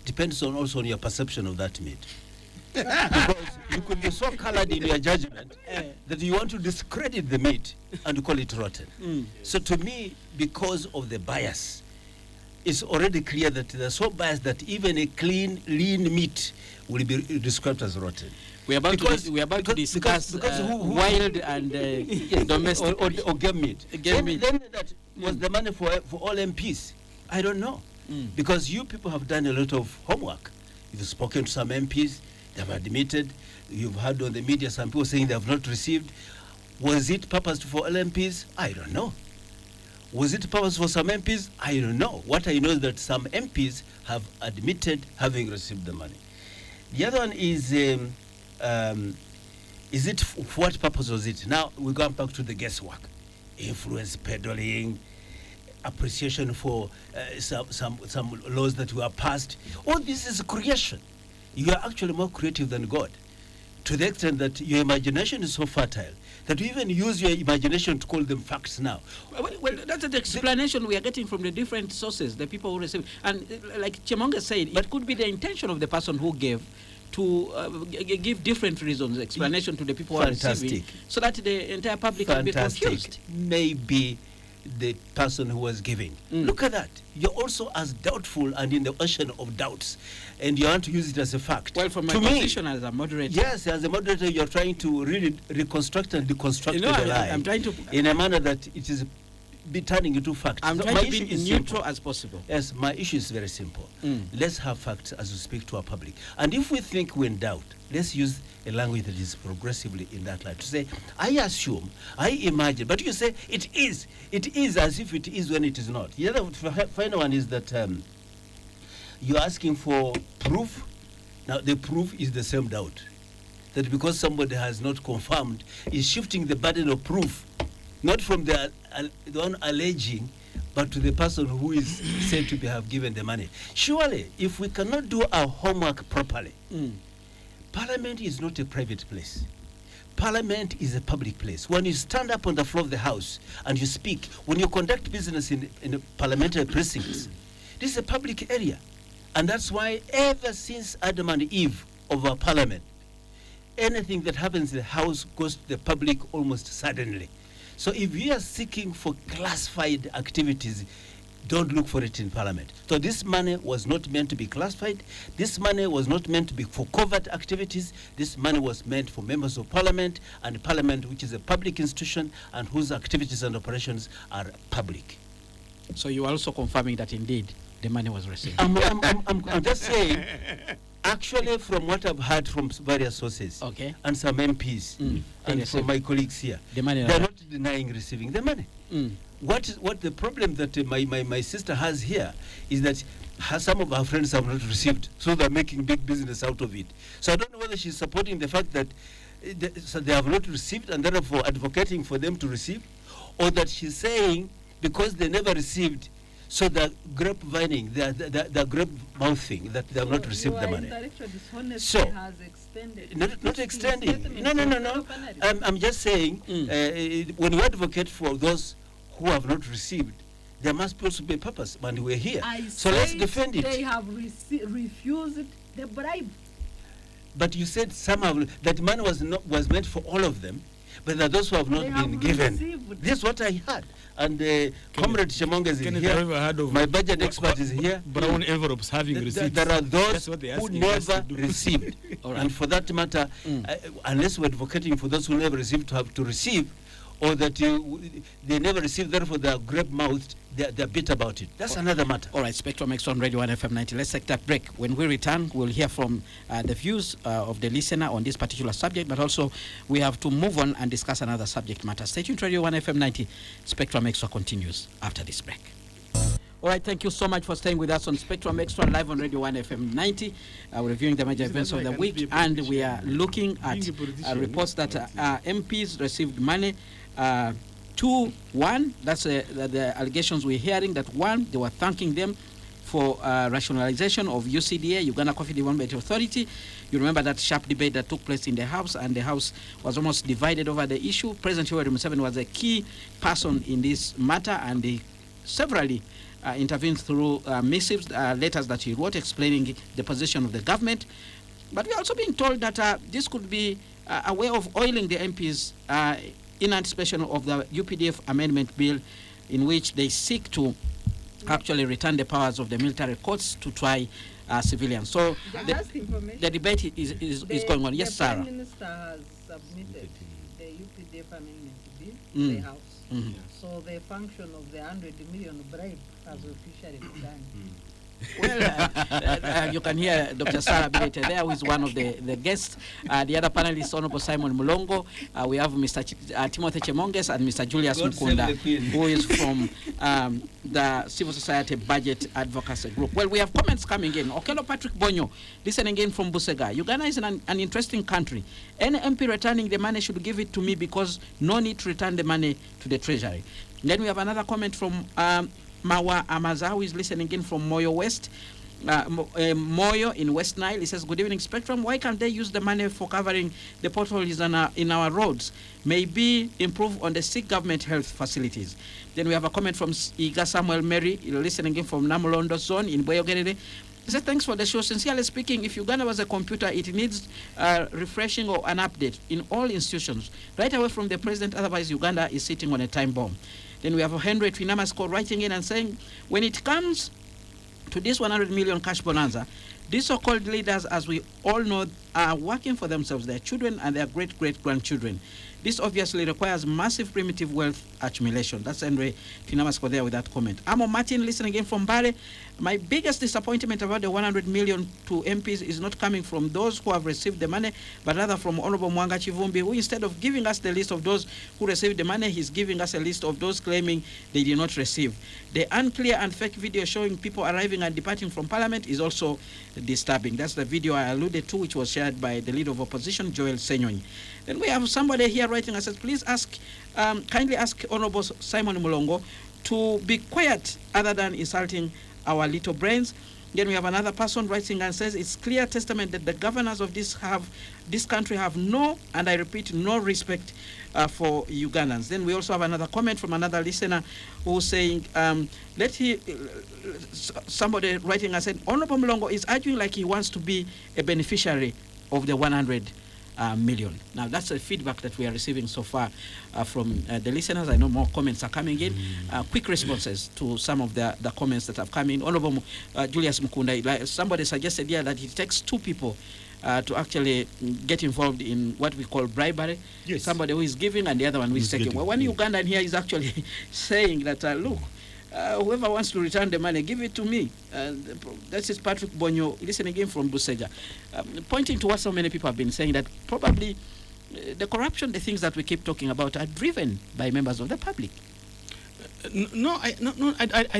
depends also on your perception of that meat. Because you could be so colored in your judgment that you want to discredit the meat and call it rotten. So to me, because of the bias, it's already clear that they're so biased that even a clean, lean meat will be described as rotten. We are about to discuss wild and domestic or game meat. Then that was the money for all MPs. I don't know. Because you people have done a lot of homework. You've spoken to some MPs, they have admitted, you've heard on the media some people saying they have not received. Was it purposed for all MPs? I don't know. Was it purpose for some MPs? I don't know. What I know is that some MPs have admitted having received the money. The other one is it for what purpose was it? Now we're going back to the guesswork, influence peddling, appreciation for some laws that were passed. All this is creation. You are actually more creative than God, to the extent that your imagination is so fertile that you even use your imagination to call them facts now. Well, that's the explanation we are getting from the different sources, the people who receive. And like Chemonga said, it could be the intention of the person who gave to give different reasons, explanation to the people who are receiving, so that the entire public can be confused. Maybe the person who was giving. Look at that. You're also as doubtful and in the ocean of doubts, and you want to use it as a fact. Well, from my position as a moderator. Yes, as a moderator, you're trying to really reconstruct and deconstruct the lie. I'm trying to in a manner that it is be turning into facts. I'm trying to be neutral as possible. Yes, my issue is very simple. Let's have facts as we speak to our public. And if we think we're in doubt, let's use a language that is progressively in that light. To say, I assume, I imagine, but you say it is as if it is when it is not. The other final one is that you're asking for proof. Now, the proof is the same doubt. That because somebody has not confirmed, is shifting the burden of proof, not from the one alleging, but to the person who is said to have given the money. Surely, if we cannot do our homework properly, Parliament is not a private place. Parliament is a public place. When you stand up on the floor of the House and you speak, when you conduct business in parliamentary precincts, this is a public area. And that's why ever since Adam and Eve of our Parliament, anything that happens in the House goes to the public almost suddenly. So if you are seeking for classified activities, don't look for it in Parliament. So this money was not meant to be classified. This money was not meant to be for covert activities. This money was meant for members of Parliament, and Parliament, which is a public institution and whose activities and operations are public. So you are also confirming that indeed the money was received. I'm just saying, actually, from what I've heard from various sources, Okay. and some MPs, and from my colleagues here, The money they're not denying receiving the money. Mm. What the problem that my sister has here is that some of her friends have not received, so they're making big business out of it. So I don't know whether she's supporting the fact that so they have not received and therefore advocating for them to receive, or that she's saying because they never received, so the grapevining, the grape mouthing, that they have not received the money. Intellectual dishonesty So, has extended. Not extending. No. I'm just saying, when you advocate for those who have not received, there must also be a purpose, and we're here. So let's defend it. They have refused the bribe. But you said that money was meant for all of them, but there are those who have not They been have given. received. This is what I heard. And Comrade Shemonga is Kenneth, here. have you ever heard of My budget expert is here. brown envelopes having receipts? There are those That's what they're who asking us to never do. received. All right. And for that matter, unless we're advocating for those who never received to have to receive, or that they never received, therefore they are grape-mouthed, they're bitter about it. That's another matter. All right, Spectrum X on Radio 1 FM 90. Let's take that break. When we return, we'll hear from the views of the listener on this particular subject, but also we have to move on and discuss another subject matter. Stay tuned to Radio 1 FM 90. Spectrum Extra continues after this break. All right, thank you so much for staying with us on Spectrum Extra live on Radio 1 FM 90. We're reviewing the major events of the week, and we are looking at reports that MPs received money. One, that's the allegations we're hearing, that one, they were thanking them for rationalization of UCDA, Uganda Coffee Development Authority. You remember that sharp debate that took place in the House, and the House was almost divided over the issue. President Yoweri Museveni was a key person in this matter, and he severally intervened through missives, letters that he wrote explaining the position of the government. But we're also being told that this could be a way of oiling the MPs in anticipation of the UPDF amendment bill, in which they seek to actually return the powers of the military courts to try civilians. So the debate is going on. Yes, Sarah. The Prime Minister has submitted the UPDF amendment bill to the House. Mhm. So the function of the 100 million bribe has officially begun. Well, you can hear Dr. Sarah Bilete there, who is one of the guests. The other panelists, Honorable Simon Mulongo. We have Mr. Timothy Chemonges and Mr. Julius God save Mukunda, the Queen. who is from the Civil Society Budget Advocacy Group. Well, we have comments coming in. Okelo Patrick Bonyo, listening in from Busega. Uganda is an interesting country. Any MP returning the money should give it to me, because no need to return the money to the Treasury. Then we have another comment from Mawa Amaza, who is listening in from Moyo West. Moyo in West Nile. He says, good evening, Spectrum. Why can't they use the money for covering the potholes in our roads? Maybe improve on the sick government health facilities. Then we have a comment from Iga Samuel Mary, listening in from Namulondo Zone in Boyogerere. He said, thanks for the show. Sincerely speaking, if Uganda was a computer, it needs refreshing or an update in all institutions, right away from the president. Otherwise, Uganda is sitting on a time bomb. Then we have Henry Twinamasko writing in and saying, when it comes to this 100 million cash bonanza, these so-called leaders, as we all know, are working for themselves, their children, and their great-great-grandchildren. This obviously requires massive primitive wealth accumulation. That's Henry Twinamasko there with that comment. Amo Martin, listening in from Bale. My biggest disappointment about the 100 million to MPs is not coming from those who have received the money, but rather from Honorable Mwanga Chivumbi, who instead of giving us the list of those who received the money, he's giving us a list of those claiming they did not receive. The unclear and fake video showing people arriving and departing from Parliament is also disturbing. That's the video I alluded to, which was shared by the leader of opposition, Joel Senyonyi. Then we have somebody here writing and says, please kindly ask Honorable Simon Mulongo to be quiet other than insulting our little brains. Then we have another person writing and says, it's clear testament that the governors of this country have no, and I repeat, no respect for Ugandans. Then we also have another comment from another listener who's saying, somebody writing and said, Honorable Mlongo is arguing like he wants to be a beneficiary of the 100 million. Now, that's the feedback that we are receiving so far from the listeners. I know more comments are coming in. Quick responses to some of the comments that have come in. Honorable Julius Mukunda, like somebody suggested here that it takes two people to actually get involved in what we call bribery. Yes. Somebody who is giving and the other one who is taking. Well, one Ugandan here is actually saying that, look, whoever wants to return the money, give it to me. That is Patrick Bonyo, listening in from Buseja, pointing to what so many people have been saying, that probably the corruption, the things that we keep talking about, are driven by members of the public. I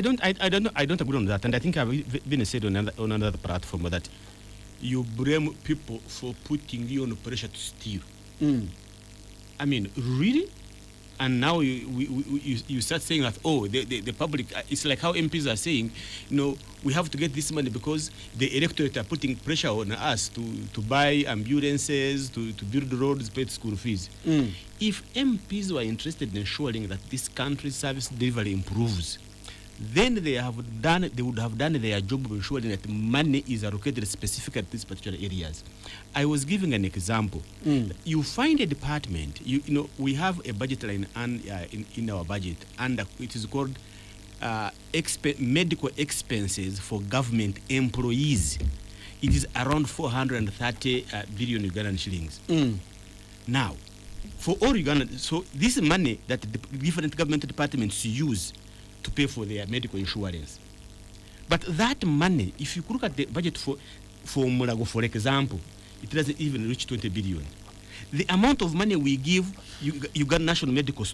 don't agree on that, and I think I've been said on another platform that you blame people for putting you under pressure to steal. I mean, really? And now you start saying that, oh, the public, it's like how MPs are saying, we have to get this money because the electorate are putting pressure on us to buy ambulances, to build roads, pay school fees. If MPs were interested in ensuring that this country's service delivery improves, then they would have done their job of ensuring that money is allocated specifically to these particular areas. I was giving an example. You find a department, we have a budget line in our budget, and it is called medical expenses for government employees. It is around 430 billion Ugandan shillings. Now, for all Uganda, so this is money that the different government departments use to pay for their medical insurance. But that money, if you look at the budget for Mulago, for example, it doesn't even reach 20 billion. The amount of money we give Uganda National Medical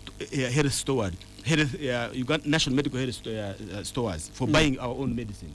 Health Stores for buying our own medicine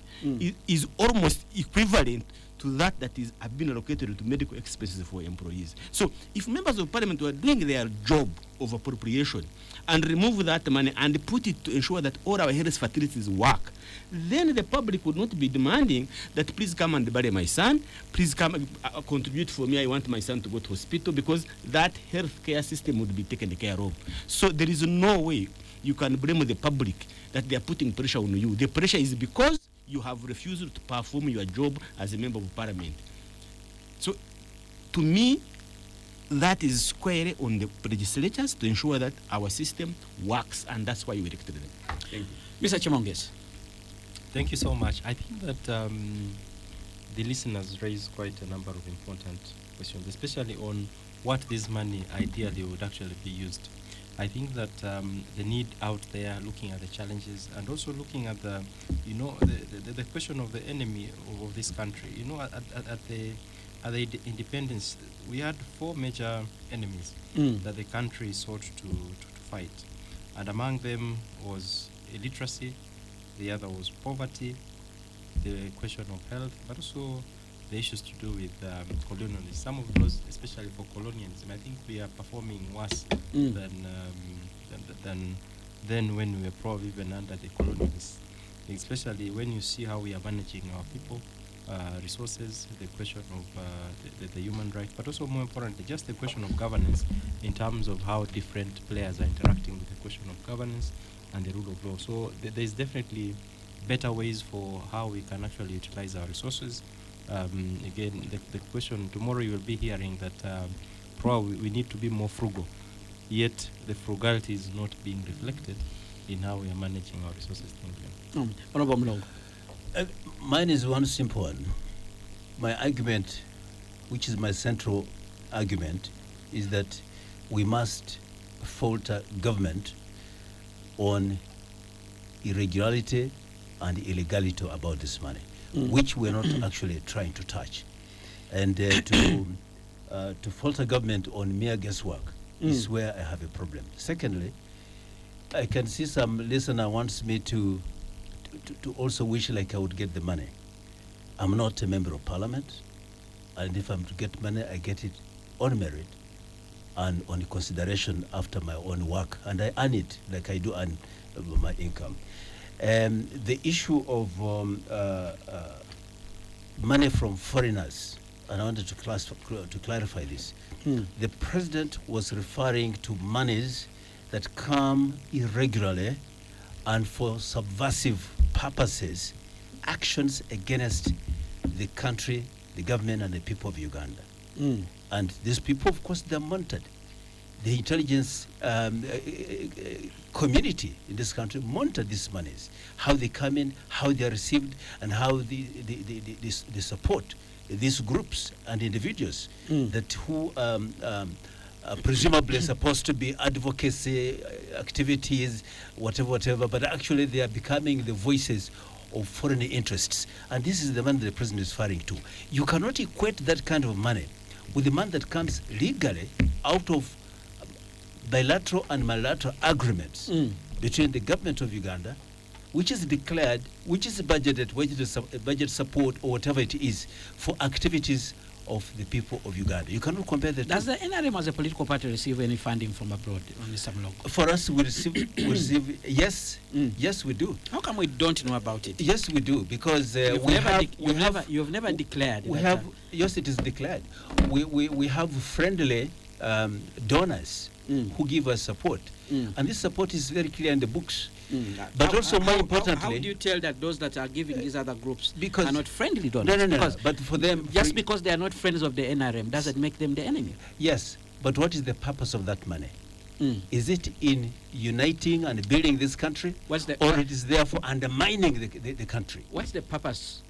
is almost equivalent to that is been allocated to medical expenses for employees. So if members of parliament were doing their job of appropriation and remove that money and put it to ensure that all our health facilities work, then the public would not be demanding that please come and bury my son, please come contribute for me, I want my son to go to hospital, because that healthcare system would be taken care of. So there is no way you can blame the public that they are putting pressure on you. The pressure is because you have refused to perform your job as a member of parliament. So, to me, that is squarely on the legislatures to ensure that our system works, and that's why we elected them. Thank you. Mr. Chimonges. Thank you so much. I think that the listeners raised quite a number of important questions, especially on what this money ideally would actually be used. I think that the need out there, looking at the challenges, and also looking at the question of the enemy of this country. At the independence, we had four major enemies that the country sought to fight, and among them was illiteracy, the other was poverty, the question of health, but also the issues to do with colonialism. Some of those, especially for colonialism, I think we are performing worse than when we were probably even under the colonialists, especially when you see how we are managing our people, resources, the question of the human rights, but also more importantly, just the question of governance in terms of how different players are interacting with the question of governance and the rule of law. So there's definitely better ways for how we can actually utilize our resources. Again, the question tomorrow you will be hearing that probably we need to be more frugal, yet the frugality is not being reflected in how we are managing our resources. Honorable Mlongo. Mine is one simple one. My argument, which is my central argument, is that we must falter government on irregularity and illegality about this money, which we're not actually trying to touch. And to falter government on mere guesswork is where I have a problem. Secondly, I can see some listener wants me to also wish like I would get the money. I'm not a member of parliament, and if I'm to get money, I get it on merit and on consideration after my own work, and I earn it like I do earn my income. The issue of money from foreigners, and I wanted to clarify this. The president was referring to monies that come irregularly and for subversive purposes, actions against the country, the government, and the people of Uganda. And these people, of course, they're monitored. The intelligence community in this country monitor these monies, how they come in, how they are received, and how they support these groups and individuals that who presumably supposed to be advocacy activities, whatever, but actually they are becoming the voices of foreign interests. And this is the money the president is referring to. You cannot equate that kind of money with the money that comes legally out of bilateral and multilateral agreements between the government of Uganda, which is declared, which is budgeted, which is budget support or whatever it is for activities of the people of Uganda. You cannot compare the two. Does the NRM as a political party receive any funding from abroad, Mr. Mlongo? For us, we receive yes, yes, we do. How come we don't know about it? Yes, we do, because you've never declared. Yes, it is declared. We have friendly donors who give us support, and this support is very clear in the books. But also, more importantly, how do you tell that those that are giving these other groups because are not friendly donors? No. But for them, just because they are not friends of the NRM doesn't make them the enemy. Yes, but what is the purpose of that money? Is it in uniting and building this country, or it is there for undermining the country? What's the purpose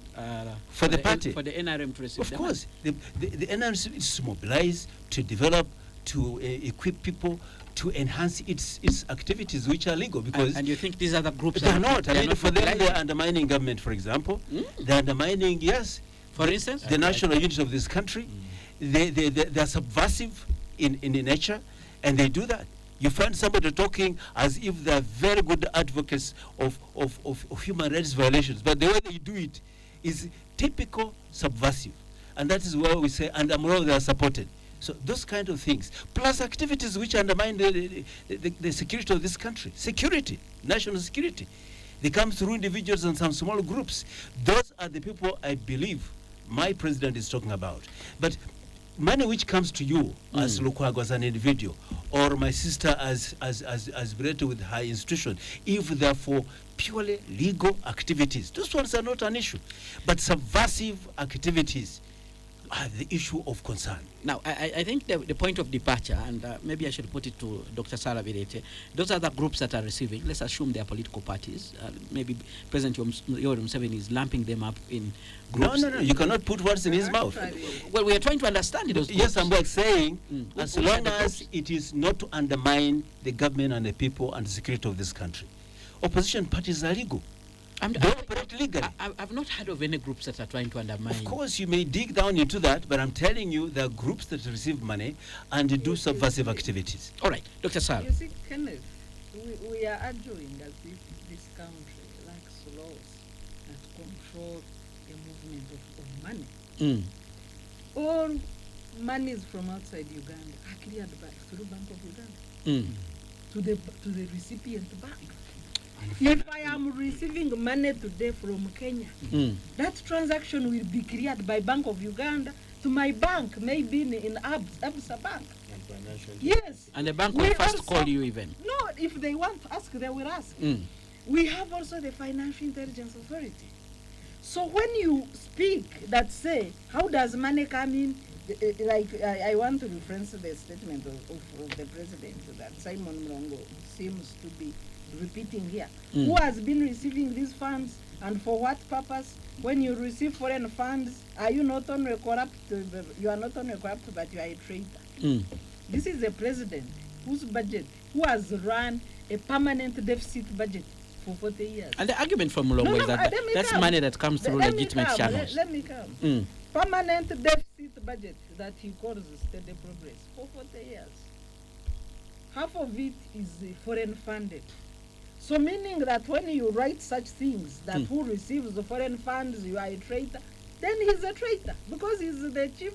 for the party? For the NRM to receive? Of course, the NRM is to mobilize, to develop, to equip people, to enhance its activities which are legal. Because and you think these other groups are not? I mean, for them, they're undermining government, for example. They're undermining, yes. For instance, the national unity of this country. They're subversive in nature, and they do that. You find somebody talking as if they're very good advocates of human rights violations, but the way they do it is typical subversive, and that is why we say, and moreover, they are supported. So those kind of things, plus activities which undermine the security of this country, national security, they come through individuals and some small groups. Those are the people I believe my president is talking about. But money which comes to you as Lukwago, as an individual, or my sister as related with her institution, if they're for purely legal activities, those ones are not an issue. But subversive activities are the issue of concern. Now, I think the point of departure, and maybe I should put it to Dr. Sarah Birete, those are the groups that are receiving, let's assume they are political parties. Maybe President Yoweri Museveni is lumping them up in groups. No, you cannot put words in his mouth. Well, we are trying to understand those groups. Yes, I'm like saying, as long as it is not to undermine the government and the people and the security of this country. Opposition parties are legal. They operate legally. I've not heard of any groups that are trying to undermine. Of course, you may dig down into that, but I'm telling you, there are groups that receive money and do subversive activities. All right, Dr. Sarah. You see, Kenneth, we are arguing as if this country lacks laws that control the movement of money. All monies from outside Uganda are cleared through Bank of Uganda to the recipient bank. If I am receiving money today from Kenya, that transaction will be cleared by Bank of Uganda to my bank, maybe in Absa Bank. Yes. And the bank will first call you even? No, if they want to ask, they will ask. We have also the Financial Intelligence Authority. So when you speak that say, how does money come in? I want to reference the statement of the president that Simon Mlongo seems to be repeating here. Who has been receiving these funds and for what purpose? When you receive foreign funds, are you not only corrupt? You are not only corrupt, but you are a traitor. This is a president whose budget, who has run a permanent deficit budget for 40 years. And the argument from Mlongo is that that's money that comes through legitimate channels. Let me come. Permanent deficit budget that he calls steady progress for 40 years. Half of it is foreign funded. So meaning that when you write such things, that who receives the foreign funds, you are a traitor, then he's a traitor because he's the chief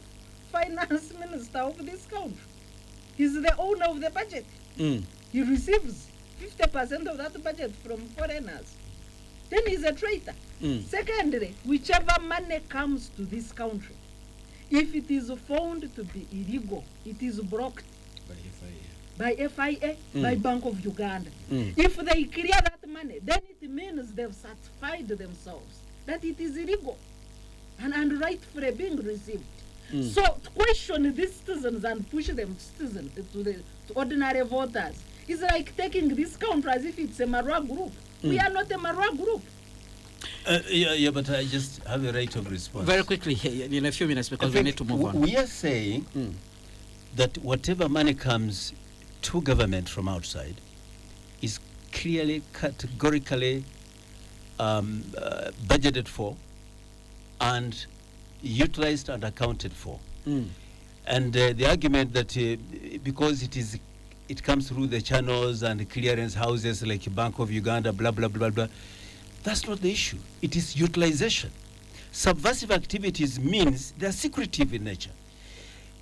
finance minister of this country. He's the owner of the budget. He receives 50% of that budget from foreigners. Then he's a traitor. Secondly, whichever money comes to this country, if it is found to be illegal, it is blocked by FIA, by Bank of Uganda. If they clear that money, then it means they've certified themselves that it is illegal and rightfully being received. So to question these citizens and push them to ordinary voters is like taking this country as if it's a Marwa group. We are not a Marwa group. Yeah, but I just have a right of response. Very quickly, in a few minutes, because we need to move on. We are saying that whatever money comes to government from outside is clearly, categorically budgeted for and utilized and accounted for. And the argument that because it comes through the channels and clearance houses like Bank of Uganda, blah, blah, blah, blah, that's not the issue. It is utilization. Subversive activities means they are secretive in nature.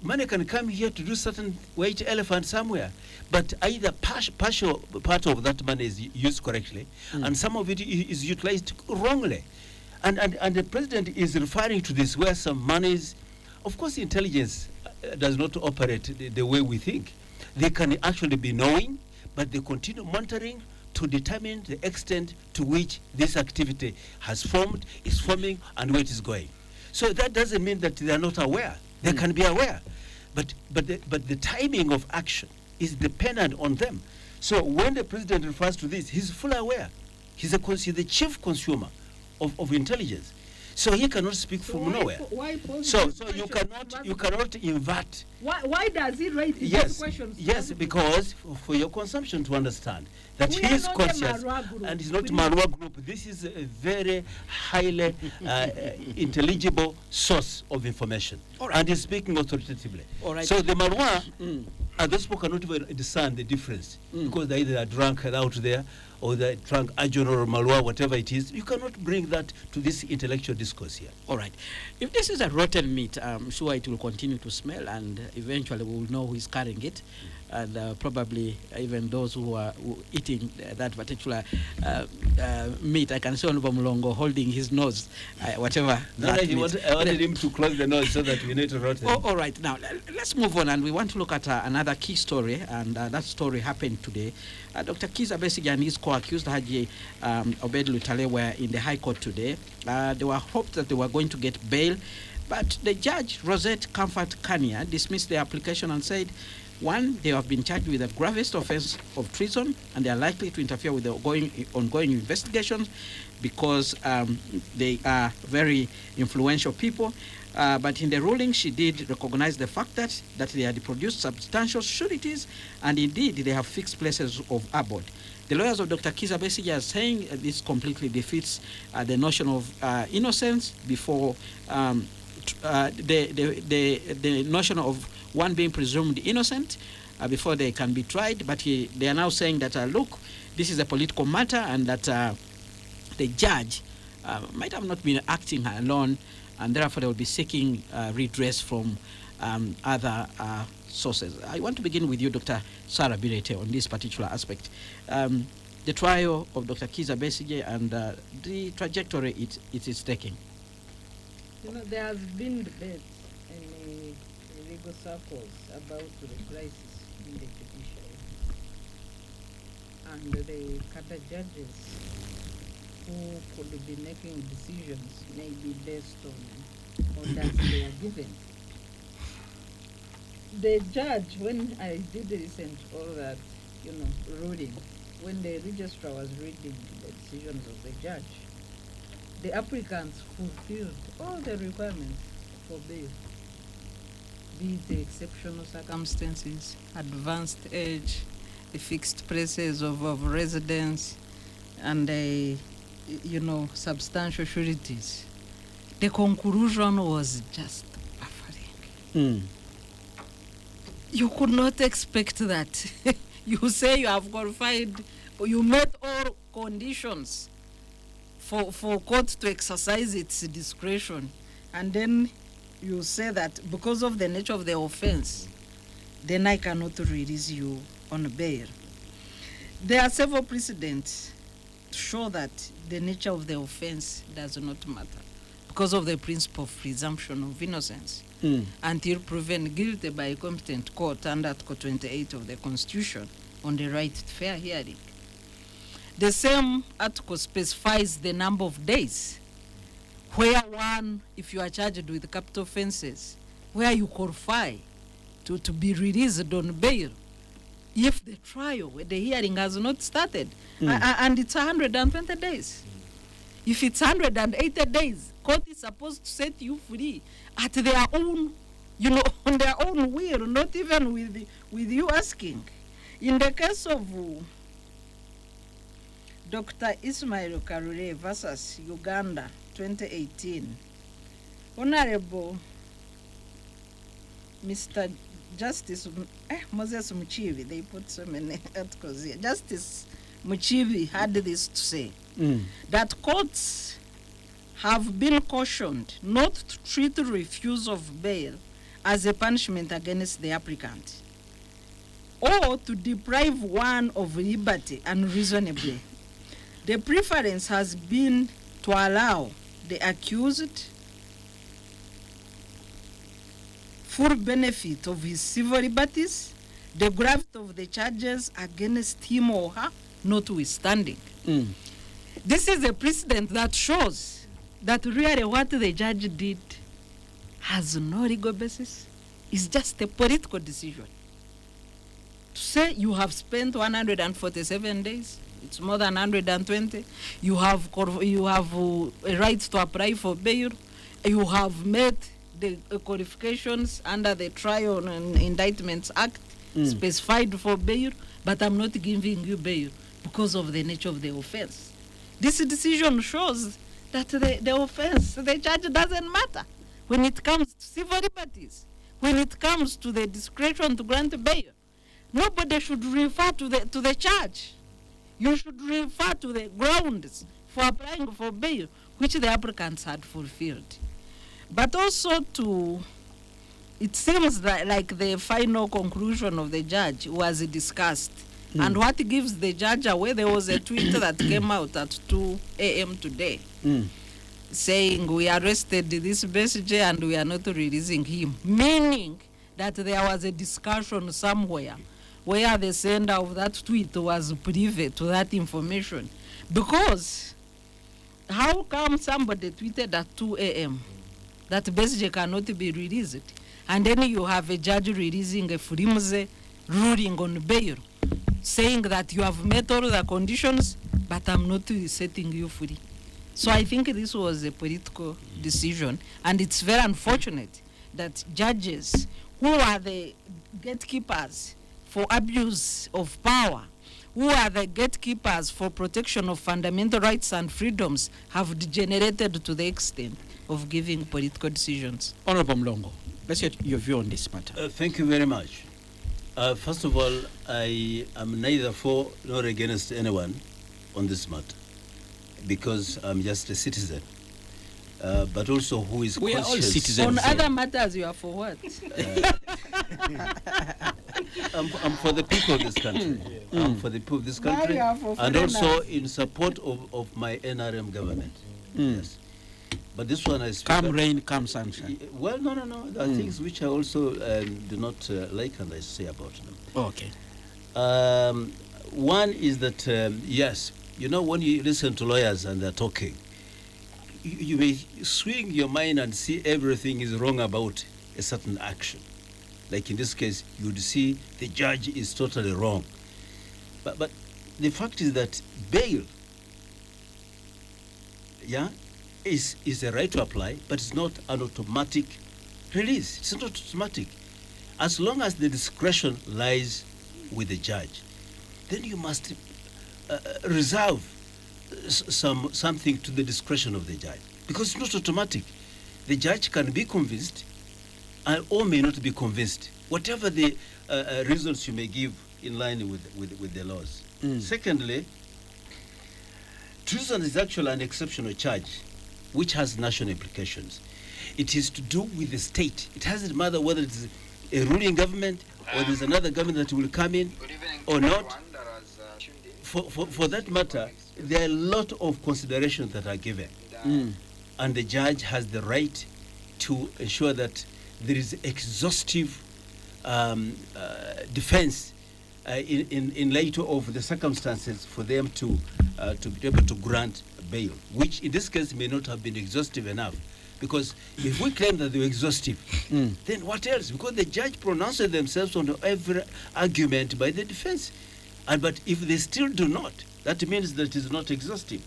Money can come here to do certain white elephant somewhere, but either partial part of that money is used correctly, and some of it is utilized wrongly. And the president is referring to this where some monies, of course, intelligence does not operate the way we think. They can actually be knowing, but they continue monitoring to determine the extent to which this activity has formed, is forming, and where it is going. So that doesn't mean that they are not aware. They can be aware, but the timing of action is dependent on them. So when the president refers to this, he's fully aware. He's the chief consumer of intelligence. So he cannot speak from nowhere. So you cannot invert. Why does he write these questions? Yes, because for your consumption to understand that We he are is not a conscious Marwa group. and he's not We Marwa group. This is a very highly intelligible source of information, and he's speaking authoritatively. So the Marwa, and those people cannot even discern the difference because they either are drunk out there or they're drunk Ajon or Malwa, whatever it is. You cannot bring that to this intellectual discourse here. All right. If this is a rotten meat, I'm sure it will continue to smell, and eventually we will know who is carrying it. And probably even those who are eating that particular meat. I can see Honorable Mulongo holding his nose, whatever. I wanted him to close the nose so that we need to rotten. All right. Now, let's move on, and we want to look at another key story, and that story happened today. Dr. Kizza Besigye and his co-accused Haji Obed Lutale were in the High Court today. They were hoped that they were going to get bail, but the judge, Rosette Comfort Kania, dismissed their application and said, one, they have been charged with the gravest offense of treason, and they are likely to interfere with the ongoing investigations because they are very influential people. But in the ruling, she did recognize the fact that they had produced substantial sureties, and indeed they have fixed places of abode. The lawyers of Dr. Kizza Besigye are saying this completely defeats the notion of innocence before the notion of one being presumed innocent before they can be tried. But they are now saying that, look, this is a political matter, and that the judge might have not been acting alone, and therefore they will be seeking redress from other sources. I want to begin with you, Dr. Sarah Birete, on this particular aspect. The trial of Dr. Kizza Besigye and the trajectory it is taking. You know, there has been debate in legal circles about the crisis in the judiciary. And the cadre judges who could be making decisions may be based on orders they are given. The judge, when I did the recent order, ruling, when the registrar was reading the decisions of the judge, the applicants fulfilled all the requirements for bail, be it the exceptional circumstances, advanced age, the fixed places of residence, and substantial sureties. The conclusion was just baffling. You could not expect that. You say you have qualified, you met all conditions for court to exercise its discretion, and then you say that because of the nature of the offense, then I cannot release you on bail. There are several precedents to show that the nature of the offense does not matter because of the principle of presumption of innocence until proven guilty by a competent court under Article 28 of the Constitution on the right to fair hearing. The same article specifies the number of days where one, if you are charged with capital offenses, where you qualify to be released on bail if the trial, the hearing has not started, and it's 120 days. If it's 180 days, court is supposed to set you free at their own, on their own will, not even with you asking. In the case of Dr. Ismail Karure versus Uganda, 2018, Honorable Mr. Justice Moses Muchivi, they put so many articles here. Justice Muchivi had this to say, that courts have been cautioned not to treat refusal of bail as a punishment against the applicant or to deprive one of liberty unreasonably. The preference has been to allow the accused full benefit of his civil liberties, the gravity of the charges against him or her notwithstanding. This is a precedent that shows that really what the judge did has no legal basis. It's just a political decision. To say you have spent 147 days, it's more than 120, you have a right to apply for bail, you have met the qualifications under the Trial and Indictments Act specified for bail, but I'm not giving you bail because of the nature of the offense. This decision shows that the offense, the charge doesn't matter when it comes to civil liberties, when it comes to the discretion to grant bail. Nobody should refer to the charge. You should refer to the grounds for applying for bail, which the applicants had fulfilled. But also it seems like the final conclusion of the judge was discussed. And what gives the judge away, there was a tweet that came out at 2 a.m. today saying we arrested this BSJ and we are not releasing him, meaning that there was a discussion somewhere where the sender of that tweet was privy to that information. Because how come somebody tweeted at 2 a.m. that BSJ cannot be released, and then you have a judge releasing a flimsy ruling on bail, saying that you have met all the conditions, but I'm not setting you free. So I think this was a political decision, and it's very unfortunate that judges who are the gatekeepers for abuse of power, who are the gatekeepers for protection of fundamental rights and freedoms, have degenerated to the extent of giving political decisions. Honorable Mlongo, let's get your view on this matter. Thank you very much. First of all, I am neither for nor against anyone on this matter, because I'm just a citizen. But also who is we conscious. are all citizens. On other matters, you are for what? I'm for the people of this country. I'm for the people of this Now country, you are for and also foreigners. in support of my NRM government. Yes. But this one I speak Come up- rain, come sunshine. Well, no. There are things which I also do not like, and I say about them. Okay. One is that, yes, when you listen to lawyers and they're talking, you may swing your mind and see everything is wrong about a certain action. Like in this case, you would see the judge is totally wrong. But the fact is that bail, is a right to apply, but it's not an automatic release. It's not automatic. As long as the discretion lies with the judge, then you must reserve something to the discretion of the judge, because it's not automatic. The judge can be convinced or may not be convinced, whatever the reasons you may give in line with the laws. Secondly, treason is actually an exceptional charge which has national implications. It is to do with the state. It doesn't matter whether it is a ruling government or there's another government that will come in or not. For that matter, there are a lot of considerations that are given. And the judge has the right to ensure that there is exhaustive defense in light of the circumstances for them to be able to grant bail, which in this case may not have been exhaustive enough. Because if we claim that they were exhaustive, then what else? Because the judge pronounced themselves on every argument by the defense. But if they still do not, that means that it is not exhaustive.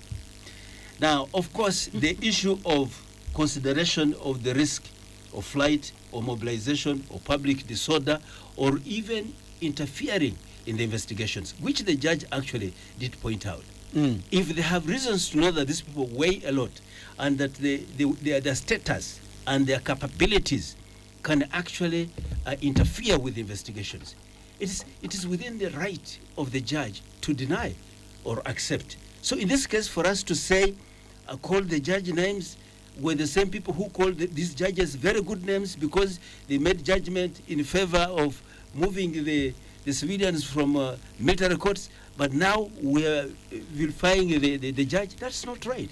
Now, of course, the issue of consideration of the risk of flight or mobilization or public disorder or even interfering in the investigations, which the judge actually did point out. If they have reasons to know that these people weigh a lot and that their status and their capabilities can actually interfere with the investigations, it is within the right of the judge to deny or accept. So in this case, for us to say, call the judge names, were the same people who called these judges very good names because they made judgment in favor of moving the civilians from military courts, but now we are vilifying the judge. That's not right.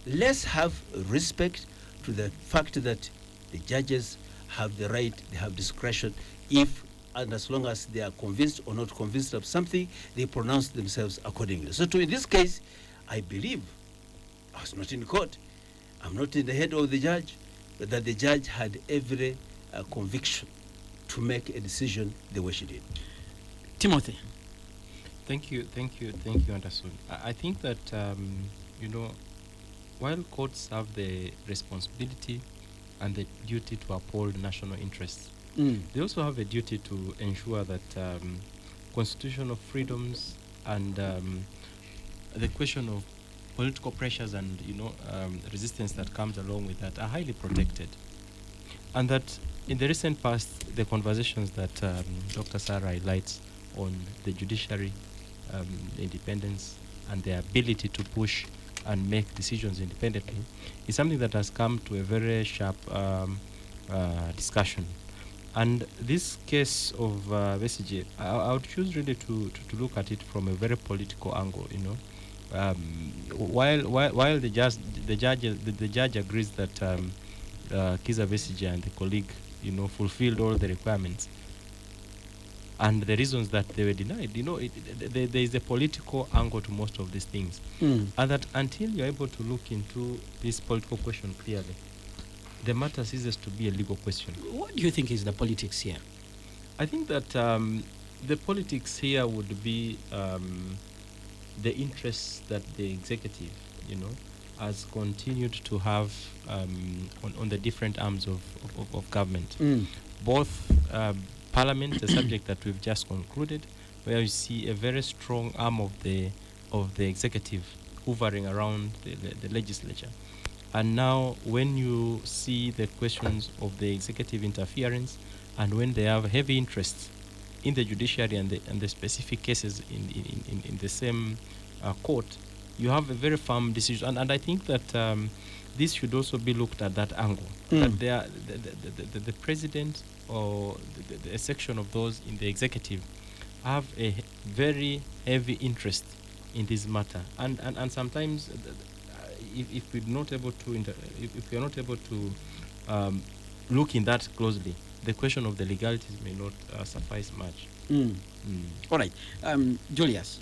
Let's have respect to the fact that the judges have the right, they have discretion. If and as long as they are convinced or not convinced of something, they pronounce themselves accordingly. So in this case, I believe, I was not in court, I'm not in the head of the judge, but that the judge had every conviction to make a decision the way she did. Timothy. Thank you, Anderson. I think that, while courts have the responsibility and the duty to uphold national interests, they also have a duty to ensure that constitutional freedoms and the question of political pressures and resistance that comes along with that are highly protected, and that in the recent past, the conversations that Dr. Sarah highlights on the judiciary independence and their ability to push and make decisions independently is something that has come to a very sharp discussion. And this case of Besigye, I would choose really to look at it from a very political angle. While the judge agrees that Kizza Besigye and the colleague fulfilled all the requirements and the reasons that they were denied, there is a political angle to most of these things, and that until you're able to look into this political question clearly, the matter ceases to be a legal question. What do you think is the politics here? I think that the politics here would be the interests that the executive, has continued to have on the different arms of government. Both Parliament, the subject that we've just concluded, where you see a very strong arm of the executive hovering around the legislature. And now when you see the questions of the executive interference and when they have heavy interests in the judiciary and the specific cases in the same court, you have a very firm decision. And I think that this should also be looked at that angle, that the president or a section of those in the executive have a very heavy interest in this matter. And sometimes if we're not able to look in that closely, the question of the legalities may not suffice much. All right. Julius,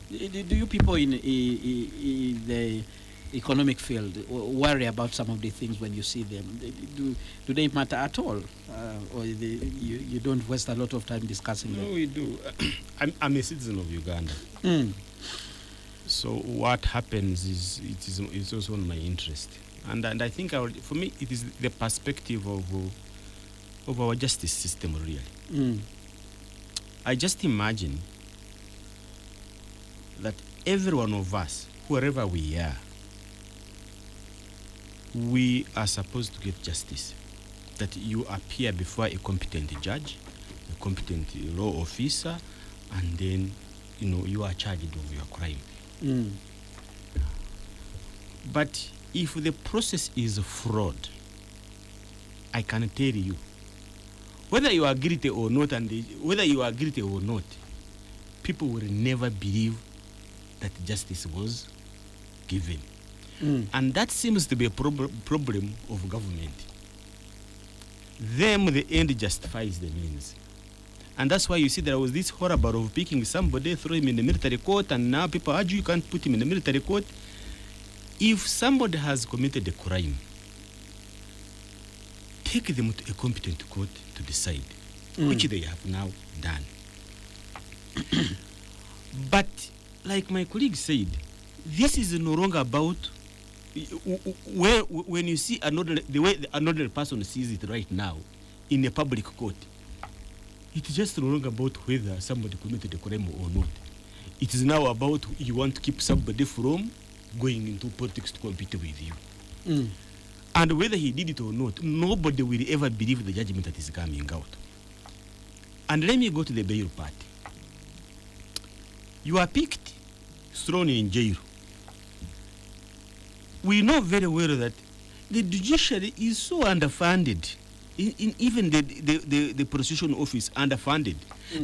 do you people in the economic field worry about some of the things when you see them? Do they matter at all? Or you don't waste a lot of time discussing them? No, we do. I'm a citizen of Uganda. So what happens is it's also in my interest. And I think for me it is the perspective of our justice system really. I just imagine that every one of us, wherever we are supposed to get justice. That you appear before a competent judge, a competent law officer, and then you are charged of your crime. But if the process is fraud, I can tell you, whether you are guilty or not, people will never believe that justice was given. And that seems to be a problem of government. The end justifies the means. And that's why you see there was this horrible of picking somebody, throw him in the military court, and now people argue you can't put him in the military court. If somebody has committed a crime, take them to a competent court to decide, which they have now done. But, like my colleague said, this is no longer about when you see the way another person sees it right now in a public court. It's just no longer about whether somebody committed a crime or not. It is now about you want to keep somebody from going into politics to compete with you. And whether he did it or not, nobody will ever believe the judgment that is coming out. And let me go to the bail part. You are picked, thrown in jail. We know very well that the judiciary is so underfunded, even the prosecution office underfunded,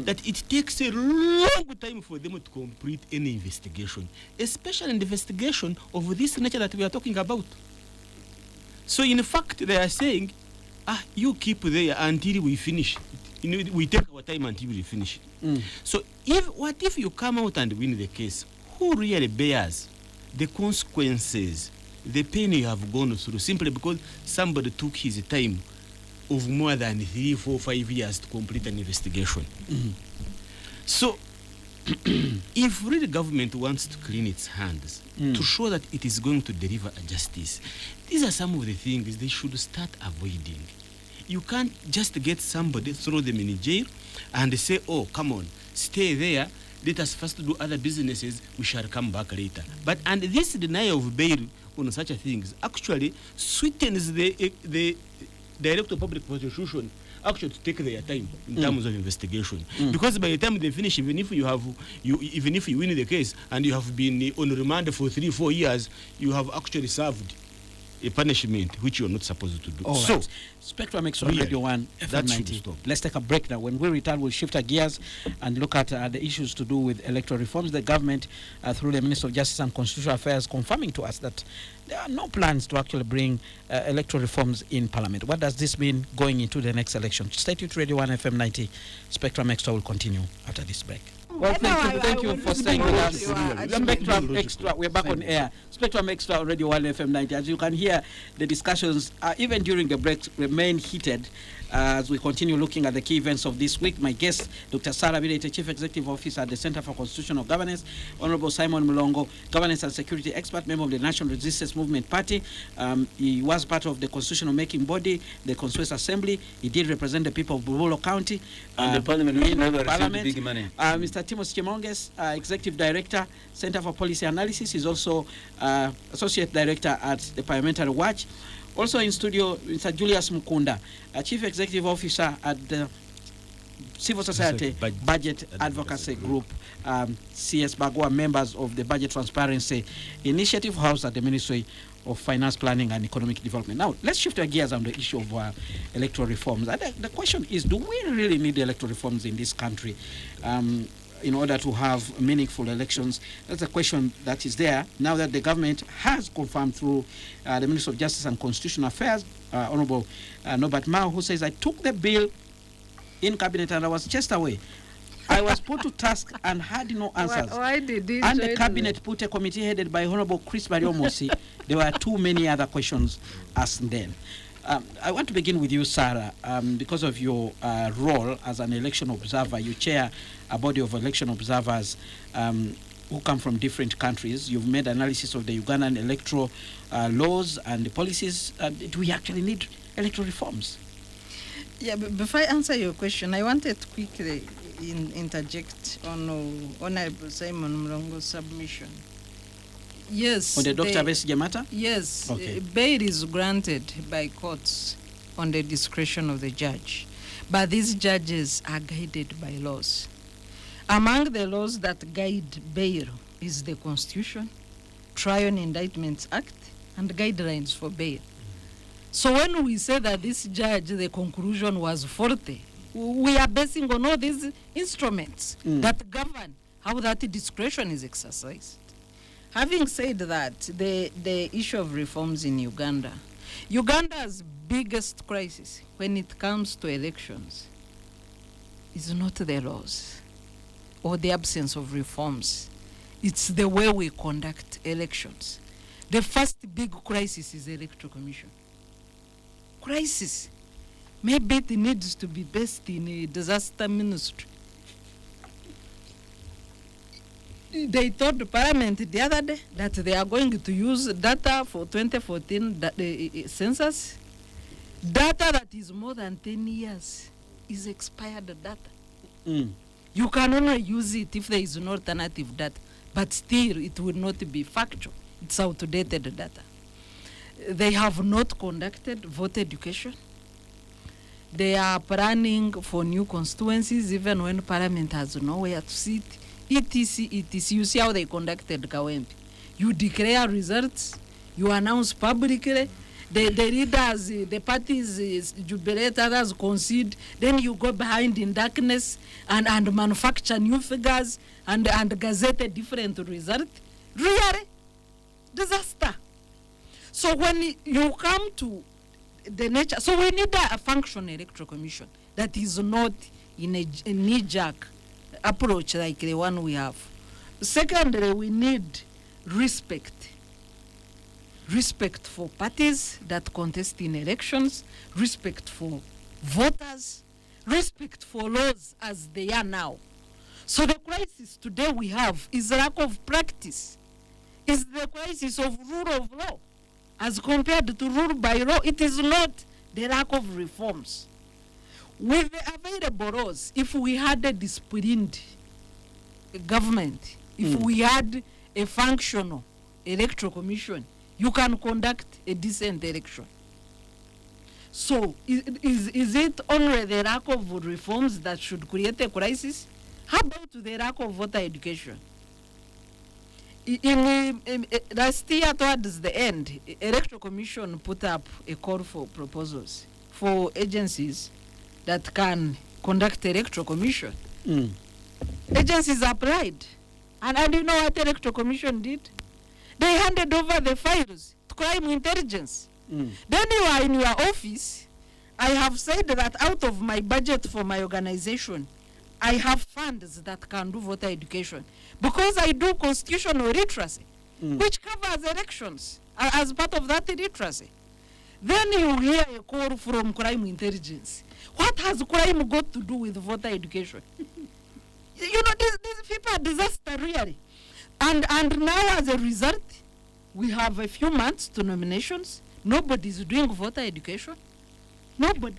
that it takes a long time for them to complete any investigation, especially an investigation of this nature that we are talking about. So in fact, they are saying, you keep there until we finish. We take our time until we finish. So what if you come out and win the case? Who really bears the consequences, the pain you have gone through, simply because somebody took his time of more than 3, 4, 5 years to complete an investigation? So if really the government wants to clean its hands to show that it is going to deliver a justice, these are some of the things they should start avoiding. You can't just get somebody, throw them in jail, and say, oh, come on, stay there, let us first do other businesses, we shall come back later. And this denial of bail on such a things actually sweetens the Director of Public Prosecution actually to take their time in terms of investigation. Because by the time they finish, even if you win the case and you have been on remand for 3, 4 years, you have actually served a punishment which you're not supposed to do. All so, right. Spectrum Extra Radio 1 FM 90. Let's take a break now. When we return, we'll shift our gears and look at the issues to do with electoral reforms. The government, through the Minister of Justice and Constitutional Affairs, confirming to us that there are no plans to actually bring electoral reforms in Parliament. What does this mean going into the next election? Stay tuned to Radio 1 FM 90. Spectrum Extra will continue after this break. Well, thank you for staying with us. Spectrum Extra, we're back on air. Spectrum Extra on Radio 1 FM 90. As you can hear, the discussions, even during the break, remain heated as we continue looking at the key events of this week. My guest, Dr. Sarah Birete, Chief Executive Officer at the Center for Constitutional Governance, Honorable Simon Mulongo, Governance and Security Expert, member of the National Resistance Movement Party. He was part of the constitutional making body, the Constituent Assembly. He did represent the people of Bululo County. And the Parliament, big money. Mr. Timothy Chemonges, Executive Director, Center for Policy Analysis. He's also Associate Director at the Parliamentary Watch. Also in studio, Mr. Julius Mukunda, Chief Executive Officer at the Civil Society Budget Advocacy Group, CS Bagua, members of the Budget Transparency Initiative housed at the Ministry of Finance, Planning and Economic Development. Now, let's shift our gears on the issue of electoral reforms. And the question is, do we really need electoral reforms in this country in order to have meaningful elections? That's a question that is there now that the government has confirmed through the Minister of Justice and Constitutional Affairs, Honorable Norbert Mao, who says, I took the bill in cabinet and I was chased away. I was put to task and had no answers. Why did he and the cabinet put a committee headed by Honorable Chris Bariomosi. There were too many other questions asked then. I want to begin with you, Sarah, because of your role as an election observer. You chair a body of election observers who come from different countries. You've made analysis of the Ugandan electoral laws and the policies. Do we actually need electoral reforms? Yeah, but before I answer your question, I wanted to quickly interject on Honorable Simon Mlongo's submission. Yes. On the Dr. Besigye matter? Yes. Okay. Bail is granted by courts on the discretion of the judge. But these judges are guided by laws. Among the laws that guide bail is the Constitution, Trial and Indictments Act, and guidelines for bail. So when we say that this judge, the conclusion was faulty, we are basing on all these instruments that govern how that discretion is exercised. Having said that, the issue of reforms in Uganda's biggest crisis when it comes to elections is not the laws or the absence of reforms. It's the way we conduct elections. The first big crisis is electoral commission. Crisis. Maybe it needs to be based in a disaster ministry. They told the parliament the other day that they are going to use data for 2014 census. Data that is more than 10 years is expired data. You can only use it if there is no alternative data, but still it will not be factual. It's outdated data. They have not conducted voter education. They are planning for new constituencies even when parliament has nowhere to sit. etc. You see how they conducted Kawempe. You declare results, you announce publicly, the leaders, the parties jubilate, others concede, then you go behind in darkness and manufacture new figures and gazette a different result. Really? Disaster. So when you come to the nature, so we need a functional electoral commission that is not in a knee-jerk approach like the one we have. Secondly, we need respect. Respect for parties that contest in elections, respect for voters, respect for laws as they are now. So the crisis today we have is lack of practice. Is the crisis of rule of law as compared to rule by law. It is not the lack of reforms. With the available laws, if we had a disciplined government, if we had a functional electoral commission, you can conduct a decent election. So is it only the lack of reforms that should create a crisis? How about the lack of voter education? In last year towards the end, electoral commission put up a call for proposals for agencies that can conduct electoral commission. Agencies applied. And you know what electoral commission did? They handed over the files to crime intelligence. Then you are in your office. I have said that out of my budget for my organization, I have funds that can do voter education because I do constitutional literacy, which covers elections as part of that literacy. Then you hear a call from crime intelligence. What has crime got to do with voter education? You know, these people are disaster, really. And now, as a result, we have a few months to nominations. Nobody is doing voter education. Nobody.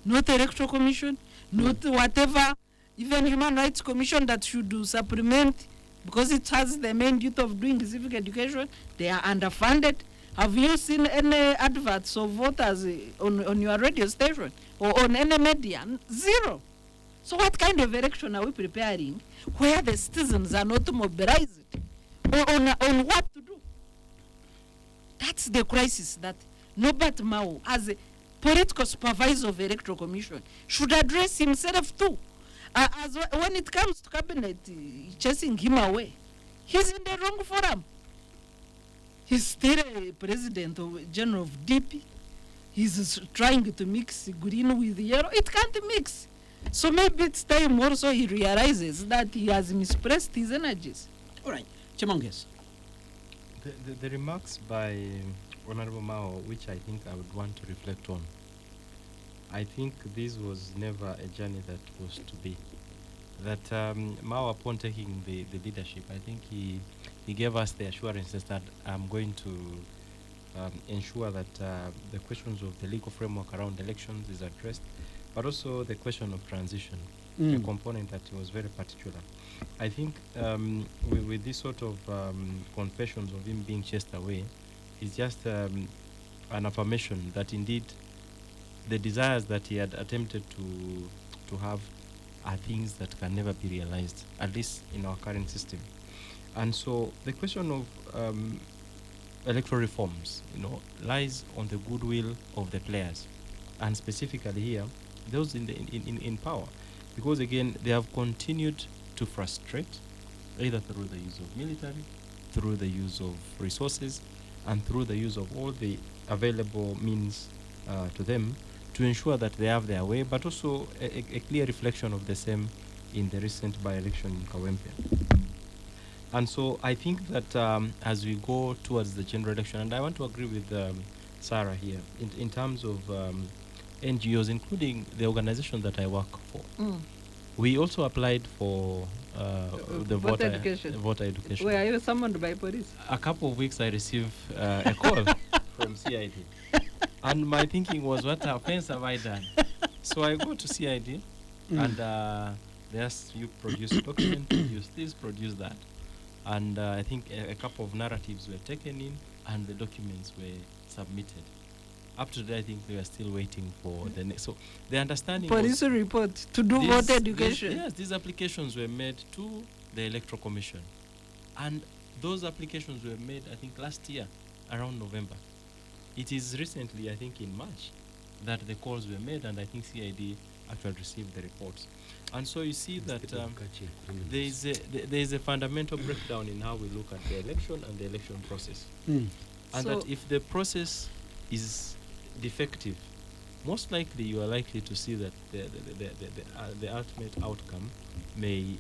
Not electoral commission, not whatever, even human rights commission that should do supplement, because it has the main duty of doing civic education. They are underfunded. Have you seen any adverts of voters on your radio station or on any media? Zero. So what kind of election are we preparing where the citizens are not mobilized on what to do? That's the crisis that Norbert Mao, as a political supervisor of the Electoral Commission, should address himself too. When it comes to cabinet chasing him away, he's in the wrong forum. He's still a president of general of DP. He's trying to mix green with yellow. It can't mix. So maybe it's time also he realizes that he has misplaced his energies. All right, Chimonges. The remarks by Honorable Mao, which I think I would want to reflect on. I think this was never a journey that was to be. That Mao, upon taking the leadership, I think he gave us the assurances that I'm going to ensure that the questions of the legal framework around elections is addressed, but also the question of transition, a component that was very particular. I think with this sort of confessions of him being chased away, it's just an affirmation that indeed the desires that he had attempted to have are things that can never be realized, at least in our current system. And so the question of electoral reforms, lies on the goodwill of the players, and specifically here, those in power, because again, they have continued to frustrate, either through the use of military through the use of resources and through the use of all the available means to them to ensure that they have their way, but also a clear reflection of the same in the recent by-election in Kawempe. And so I think that as we go towards the general election, and I want to agree with Sarah here, in terms of NGOs, including the organization that I work for, we also applied for the voter education. Were you summoned by police? A couple of weeks I received a call from CID. And my thinking was, what offense have I done? So I go to CID and they asked, you produce document, produce this, produce that. And I think a couple of narratives were taken in and the documents were submitted. Up to today, I think they were still waiting for the next. So the understanding police report to do voter education. Yes, these applications were made to the Electoral Commission. And those applications were made, I think, last year, around November. It is recently, I think, in March, that the calls were made, and I think CID actually received the reports. And so you see that there is a fundamental breakdown in how we look at the election and the election process. And So that if the process is defective, most likely you are likely to see that the ultimate outcome may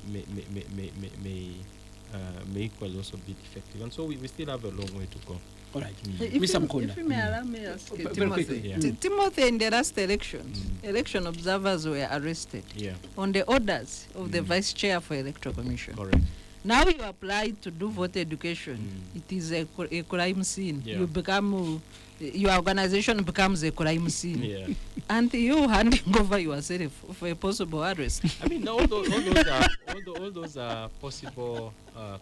equally also be defective. And so we still have a long way to go. All right. If you may allow me ask Very Timothy. quickly. Yeah. Timothy, in the last elections, election observers were arrested Yeah, on the orders of the Vice Chair for Electoral Commission. correct. Now you apply to do voter education. It is a crime scene. Yeah. You become, your organization becomes a crime scene. Yeah. And you handing over yourself for a possible arrest. I mean, all those are possible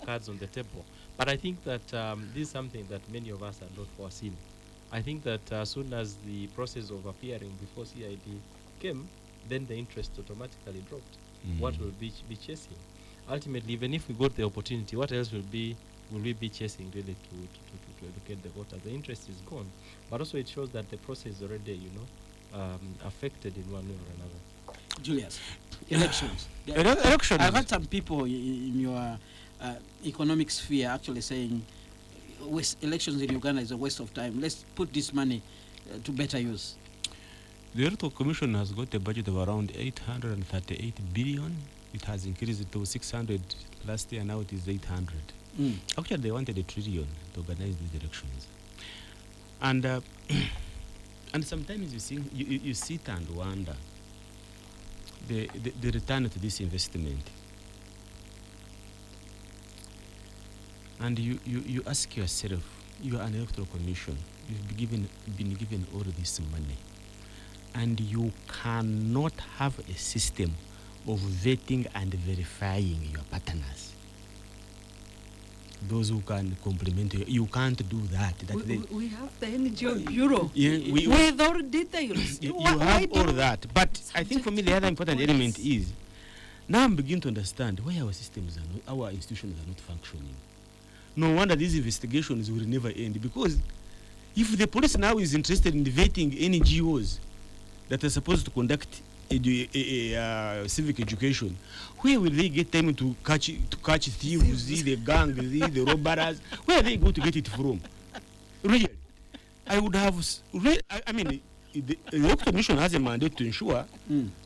cards on the table. But I think that this is something that many of us are not foreseen. I think that as soon as the process of appearing before CID came, then the interest automatically dropped. What will be chasing? Ultimately, even if we got the opportunity, what else will we be chasing really to educate the voter? The interest is gone. But also it shows that the process is already, affected in one way or another. Julius, elections. Elections. I've had some people in your economic sphere actually saying elections in Uganda is a waste of time. Let's put this money to better use. The Electoral Commission has got a budget of around 838 billion. It has increased to 600 last year, now it is 800. Actually, they wanted $1 trillion to organize these elections. And and sometimes you sit and wonder the return to this investment. And you ask yourself, you are an electoral commission, you've been given all this money, and you cannot have a system of vetting and verifying your partners. Those who can complement you can't do that. We have the NGO Bureau with all details. You have all that. But I think for me the other important element is, now I'm beginning to understand why our systems our institutions are not functioning. No wonder these investigations will never end, because if the police now is interested in vetting NGOs that are supposed to conduct civic education, where will they get time to catch thieves, the gang, the robbers? Where are they going to get it from? Really, I would have. I mean, the Electoral Commission has a mandate to ensure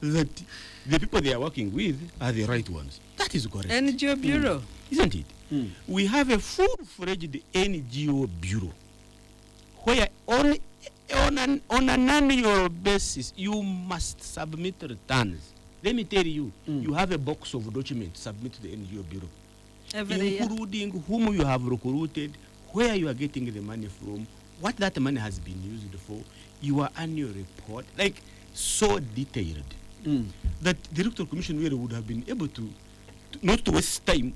that the people they are working with are the right ones. That is correct. NGO Bureau, isn't it? We have a full-fledged NGO Bureau where on an annual basis you must submit returns. Let me tell you, you have a box of documents to submit to the NGO Bureau, including whom you have recruited, where you are getting the money from, what that money has been used for, your annual report, like so detailed that the Electoral Commission really would have been able to not to waste time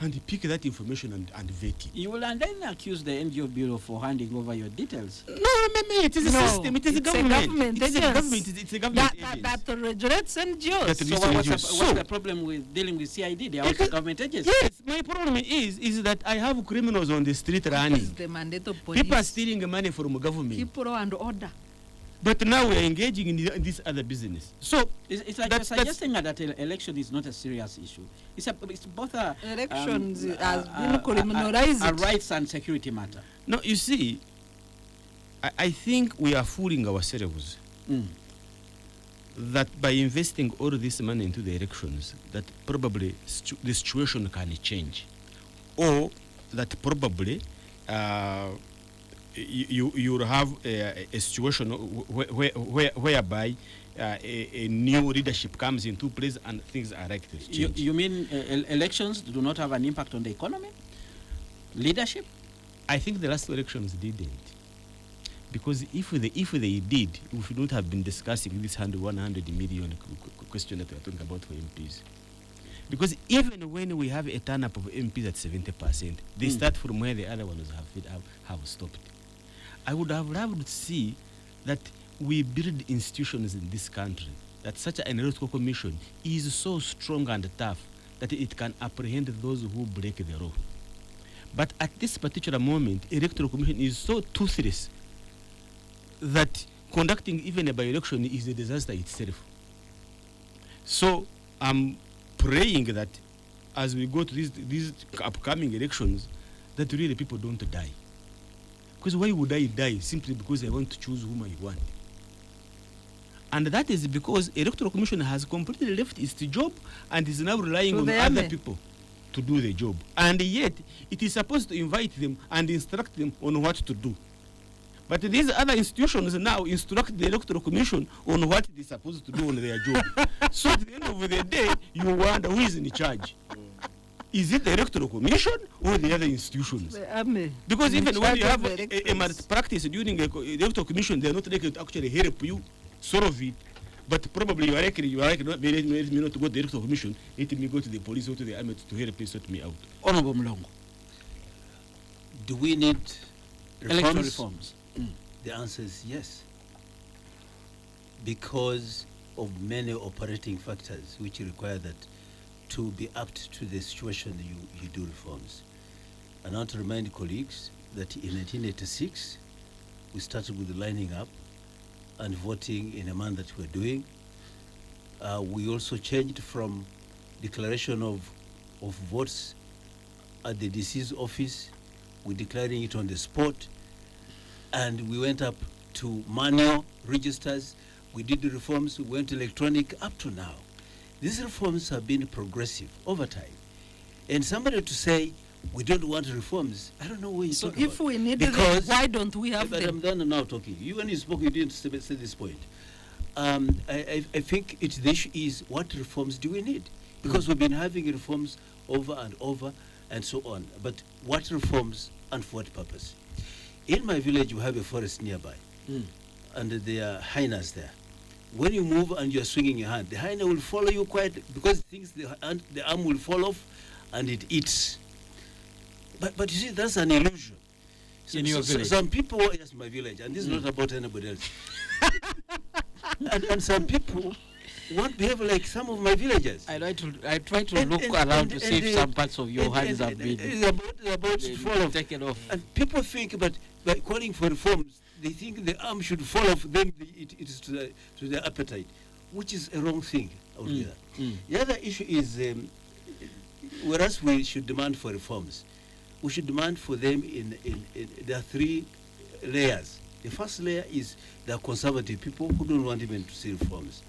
and pick that information and vet it. You will and then accuse the NGO Bureau for handing over your details. No, it is a system. It is a government. It's a government. It's a government that regulates NGOs. So what's the problem with dealing with CID? They are also government agencies. Yes, my problem is that I have criminals on the street running. The mandate of police. People are stealing money from government. People and order. But now we are engaging in this other business. So It's like you're suggesting that election is not a serious issue. It's both a Elections has been criminalized. a rights and security matter. no, you see, I think we are fooling ourselves that by investing all this money into the elections, that probably the situation can change, or that probably you will have a situation whereby a new leadership comes into place and things are likely to change. You mean elections do not have an impact on the economy? Leadership? I think the last elections didn't. Because if they did, we should not have been discussing this 100 million question that we are talking about for MPs. Because even when we have a turn-up of MPs at 70%, they start from where the other ones have stopped. I would have loved to see that we build institutions in this country, that such an electoral commission is so strong and tough that it can apprehend those who break the law. But at this particular moment, electoral commission is so toothless that conducting even a by-election is a disaster itself. So I'm praying that as we go to these upcoming elections, that really people don't die. Because why would I die? Simply because I want to choose whom I want. And that is because electoral commission has completely left its job and is now relying on other people to do the job. And yet, it is supposed to invite them and instruct them on what to do. But these other institutions now instruct the electoral commission on what they're supposed to do on their job. So at the end of the day, you wonder who is in charge. Is it the electoral commission or the other institutions? Because even when you have a malpractice during the electoral commission, they are not likely to actually help you solve it. But probably you are likely not to go to the electoral commission. Let me go to the police or to the army to help you sort me out. Honorable Mlongo. Do we need Electoral reforms? The answer is yes. Because of many operating factors which require that to be apt to the situation you do reforms. And I want to remind colleagues that in 1986, we started with the lining up and voting in a manner that we're doing. We also changed from declaration of votes at the DC's office, we're declaring it on the spot, and we went up to manual registers. We did the reforms, we went electronic up to now. These reforms have been progressive over time. And somebody to say, we don't want reforms, I don't know where you're talking about. So if we need them, why don't we have them? I'm done now talking. You, when you spoke, you didn't say this point. I think the issue is, what reforms do we need? Because we've been having reforms over and over and so on. But what reforms and for what purpose? In my village, we have a forest nearby, and there are hyenas there. When you move and you're swinging your hand, the hyena will follow you because it thinks the arm will fall off, and it eats. But you see, that's an illusion. In your village? Some people, yes, my village, and this is not about anybody else. and some people won't behave like some of my villagers. I try to look around to see if some parts of your hands have been about to fall off. Taken off. And people think, but by calling for reforms, they think the arm should fall off, then it is to their appetite, which is a wrong thing altogether. The other issue is, whereas we should demand for reforms, we should demand for them there are three layers. The first layer is there are conservative people who don't want even to see reforms.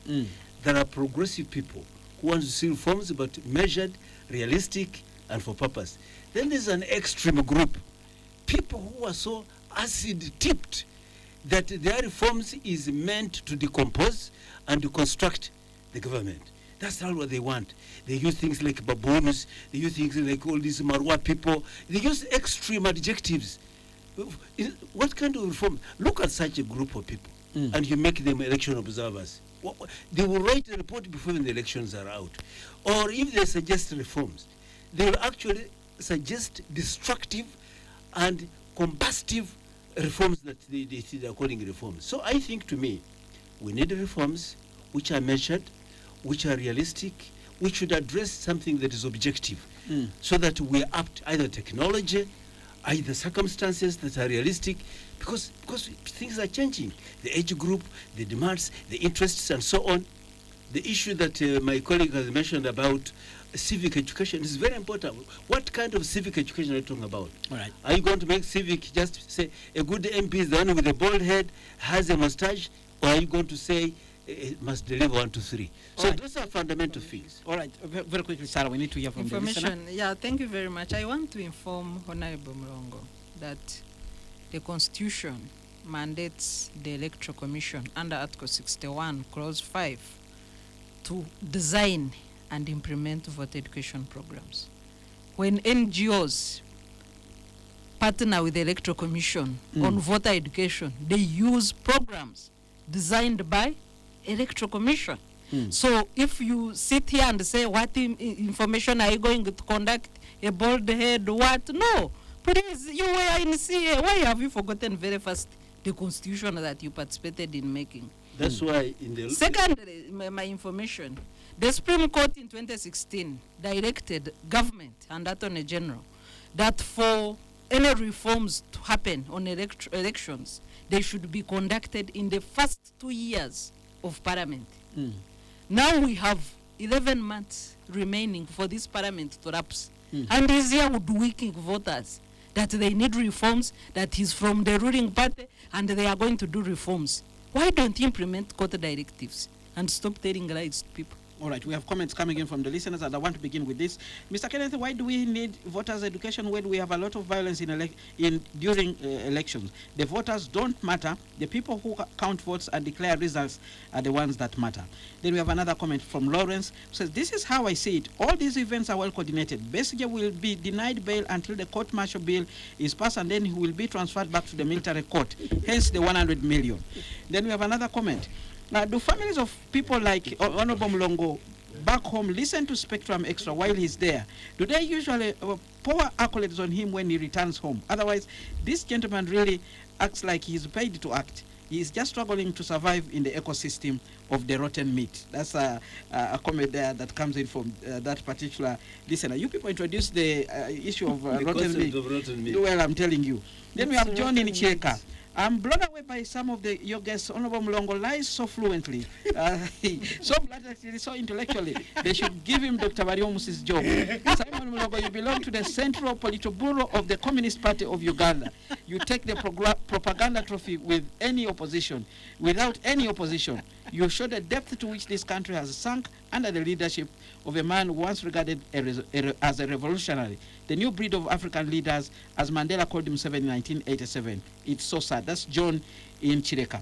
There are progressive people who want to see reforms, but measured, realistic, and for purpose. Then there's an extreme group, people who are so acid-tipped that their reforms is meant to decompose and to construct the government. That's not what they want. They use things like baboons, they use things like all these Marwa people, they use extreme adjectives. What kind of reform? Look at such a group of people, and you make them election observers. They will write a report before the elections are out. Or if they suggest reforms, they will actually suggest destructive and combustive reforms that they are calling reforms. So I think, to me, we need reforms which are measured, which are realistic, which should address something that is objective, so that we are apt, either technology are the circumstances that are realistic? Because things are changing. The age group, the demands, the interests, and so on. The issue that my colleague has mentioned about civic education is very important. What kind of civic education are you talking about? All right. Are you going to make civic just say a good MP is the one with a bald head, has a mustache, or are you going to say it must deliver 1, 2, 3? So Right. those are fundamental things. All right. Very quickly, Sarah, we need to hear from the listener. Information. Yeah, thank you very much. I want to inform Honorable Mlongo that the Constitution mandates the Electoral Commission under Article 61, Clause 5, to design and implement voter education programs. When NGOs partner with the Electoral Commission on voter education, they use programs designed by Electoral Commission. So if you sit here and say, what information are you going to conduct, a bald head, what? No. Please, you were in CA. Why have you forgotten very fast the constitution that you participated in making? That's why in the Secondly, my information, the Supreme Court in 2016 directed government and Attorney General that for any reforms to happen on elections, they should be conducted in the first 2 years of Parliament. Now we have 11 months remaining for this Parliament to lapse. And is here woodwicking voters that they need reforms, that is from the ruling party, and they are going to do reforms. Why don't you implement court directives and stop telling lies to people? All right, we have comments coming in from the listeners, and I want to begin with this. Mr. Kenneth, why do we need voters' education when we have a lot of violence during elections? The voters don't matter. The people who count votes and declare results are the ones that matter. Then we have another comment from Lawrence, who says, this is how I see it. All these events are well coordinated. Besigye will be denied bail until the court-martial bill is passed, and then he will be transferred back to the military court, hence the 100 million. Then we have another comment. Now, do families of people like Honorable Mlongo back home listen to Spectrum Xtra while he's there? Do they usually pour accolades on him when he returns home? Otherwise, this gentleman really acts like he's paid to act. He's just struggling to survive in the ecosystem of the rotten meat. That's a comment there that comes in from that particular listener. You people introduced the issue of rotten meat. Well, I'm telling you. Then we have John in Cheka. I'm blown away by some of your guests. Honorable Mlongo lies so fluently, so blatantly, so intellectually. They should give him Dr. Bariomus's job. Simon Mlongo, you belong to the Central Politburo of the Communist Party of Uganda. You take the propaganda trophy with any opposition. Without any opposition, you show the depth to which this country has sunk under the leadership of a man once regarded as a revolutionary. The new breed of African leaders, as Mandela called himself in 1987. It's so sad. That's John in Chireka.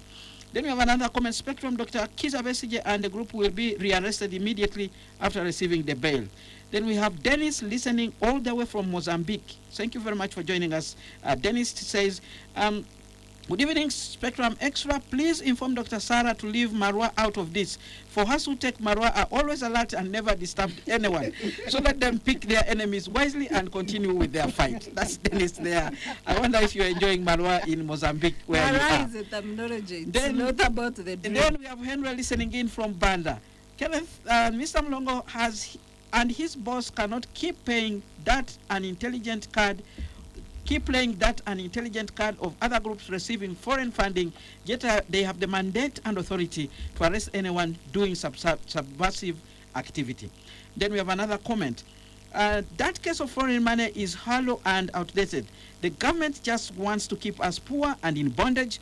Then we have another comment. Spectrum, Dr. Kiza Besigye and the group will be rearrested immediately after receiving the bail. Then we have Dennis listening all the way from Mozambique. Thank you very much for joining us. Dennis says, good evening, Spectrum Xtra. Please inform Dr. Sarah to leave Marwa out of this. For us who take Marwa are always alert and never disturb anyone. So let them pick their enemies wisely and continue with their fight. That's Dennis there. I wonder if you're enjoying Marwa in Mozambique where you Marwa are. is a terminology. It's Then- not about the And dream. then we have Henry listening in from Banda. Kenneth, Mr. Mlongo and his boss cannot keep paying that unintelligent card, keep playing that unintelligent card of other groups receiving foreign funding, yet they have the mandate and authority to arrest anyone doing subversive activity. Then we have another comment. That case of foreign money is hollow and outdated. The government just wants to keep us poor and in bondage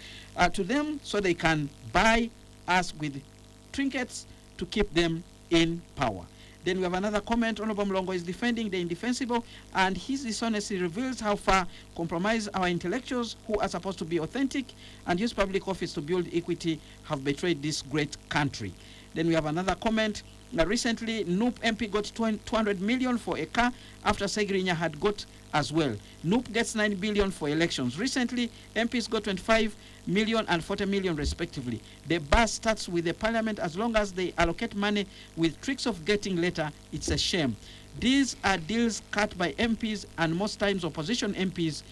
to them so they can buy us with trinkets to keep them in power. Then we have another comment. Honorable Mlongo is defending the indefensible, and his dishonesty reveals how far compromise our intellectuals who are supposed to be authentic and use public office to build equity have betrayed this great country. Then we have another comment. Recently, Noop MP got 200 million for a car after Segrinya had got as well. Noop gets 9 billion for elections. Recently, MPs got 25 million and 40 million respectively. The bus starts with the parliament. As long as they allocate money with tricks of getting later, it's a shame. These are deals cut by MPs, and most times opposition MPs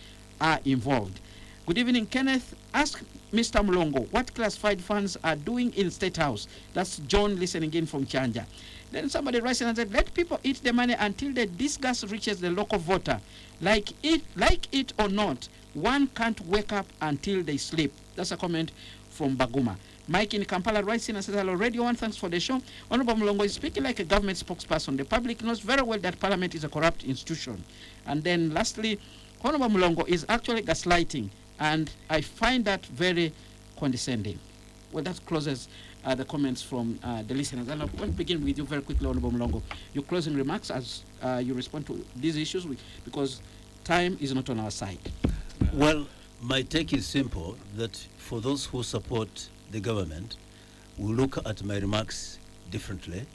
are involved. Good evening, Kenneth. Ask Mr. Mulongo what classified funds are doing in State House. That's John listening in from Chanja. Then somebody writes and said, let people eat the money until the disgust reaches the local voter. Like it or not, one can't wake up until they sleep. That's a comment from Baguma. Mike in Kampala writes in and says, hello, Radio 1, thanks for the show. Honorable Mulongo is speaking like a government spokesperson. The public knows very well that Parliament is a corrupt institution. And then lastly, Honorable Mulongo is actually gaslighting, and I find that very condescending. Well, that closes the comments from the listeners. And I want to begin with you very quickly, Honorable Mulongo. Your closing remarks as you respond to these issues, because time is not on our side. Well, my take is simple, that for those who support the government, will look at my remarks differently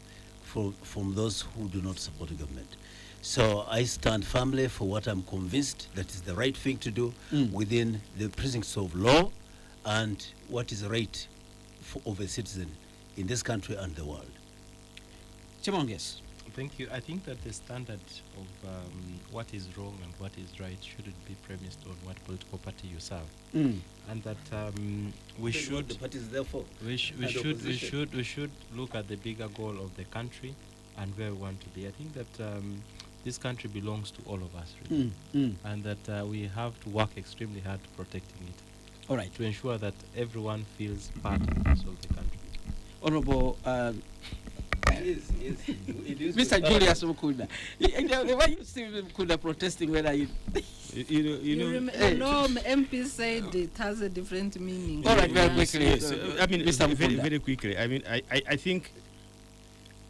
from those who do not support the government. So I stand firmly for what I'm convinced that is the right thing to do within the precincts of law and what is right of a citizen in this country and the world. Chimonges. Thank you. I think that the standard of what is wrong and what is right shouldn't be premised on what political party you serve, and that we Then should what the party is there for. we should look at the bigger goal of the country and where we want to be. I think that this country belongs to all of us, really, and that we have to work extremely hard to protecting it. All right. To ensure that everyone feels part of the country. Honorable Mr. Julius Mukunda. Why you see Mukunda protesting whether you... MP said it has a different meaning. All right, very quickly. Yes, I mean, Mr. very quickly. I mean, I think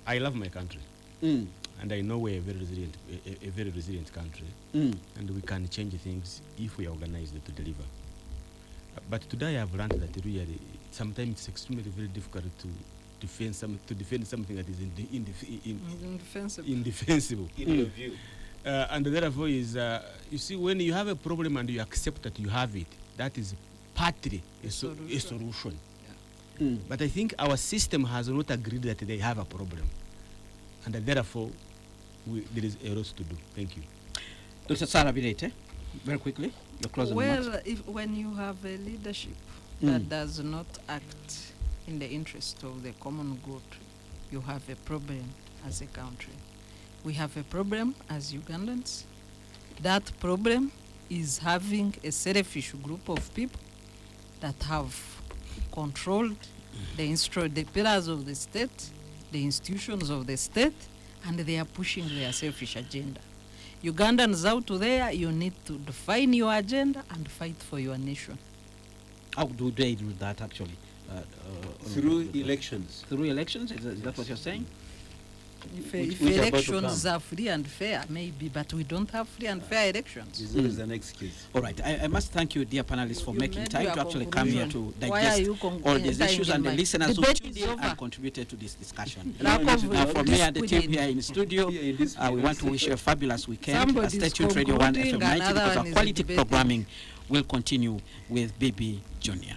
I love my country, and I know we're a very resilient country, and we can change things if we are organized to deliver. But today I've learned that really sometimes it's extremely very difficult to defend something that is indefensible. In your view. And therefore is you see, when you have a problem and you accept that you have it, that is partly a solution. Yeah. But I think our system has not agreed that they have a problem, and therefore there is a lot to do. Thank you. Dr. Sarah Birete, very quickly, your closing remarks. Well, when you have a leadership that does not act in the interest of the common good, you have a problem as a country. We have a problem as Ugandans. That problem is having a selfish group of people that have controlled the pillars of the state, the institutions of the state, and they are pushing their selfish agenda. Ugandans out there, you need to define your agenda and fight for your nation. How do they do that, actually? Through elections. Through elections? Is that what you're saying? If Which are about to elections come. are free and fair, maybe, but we don't have free and fair elections. This is an excuse. All right. I must thank you, dear panelists, for You making made time your to actually come here to conclusion. Why are digest you all these entering issues in and the my listeners who debate tuned is in over. and contributed to this discussion. Lack of From me and the team discipline. here in the studio, we want to wish you a fabulous weekend. Somebody's Stay tuned, Radio 1 FM concluding, 90, another because our one is quality debating. programming will continue with BB Junior.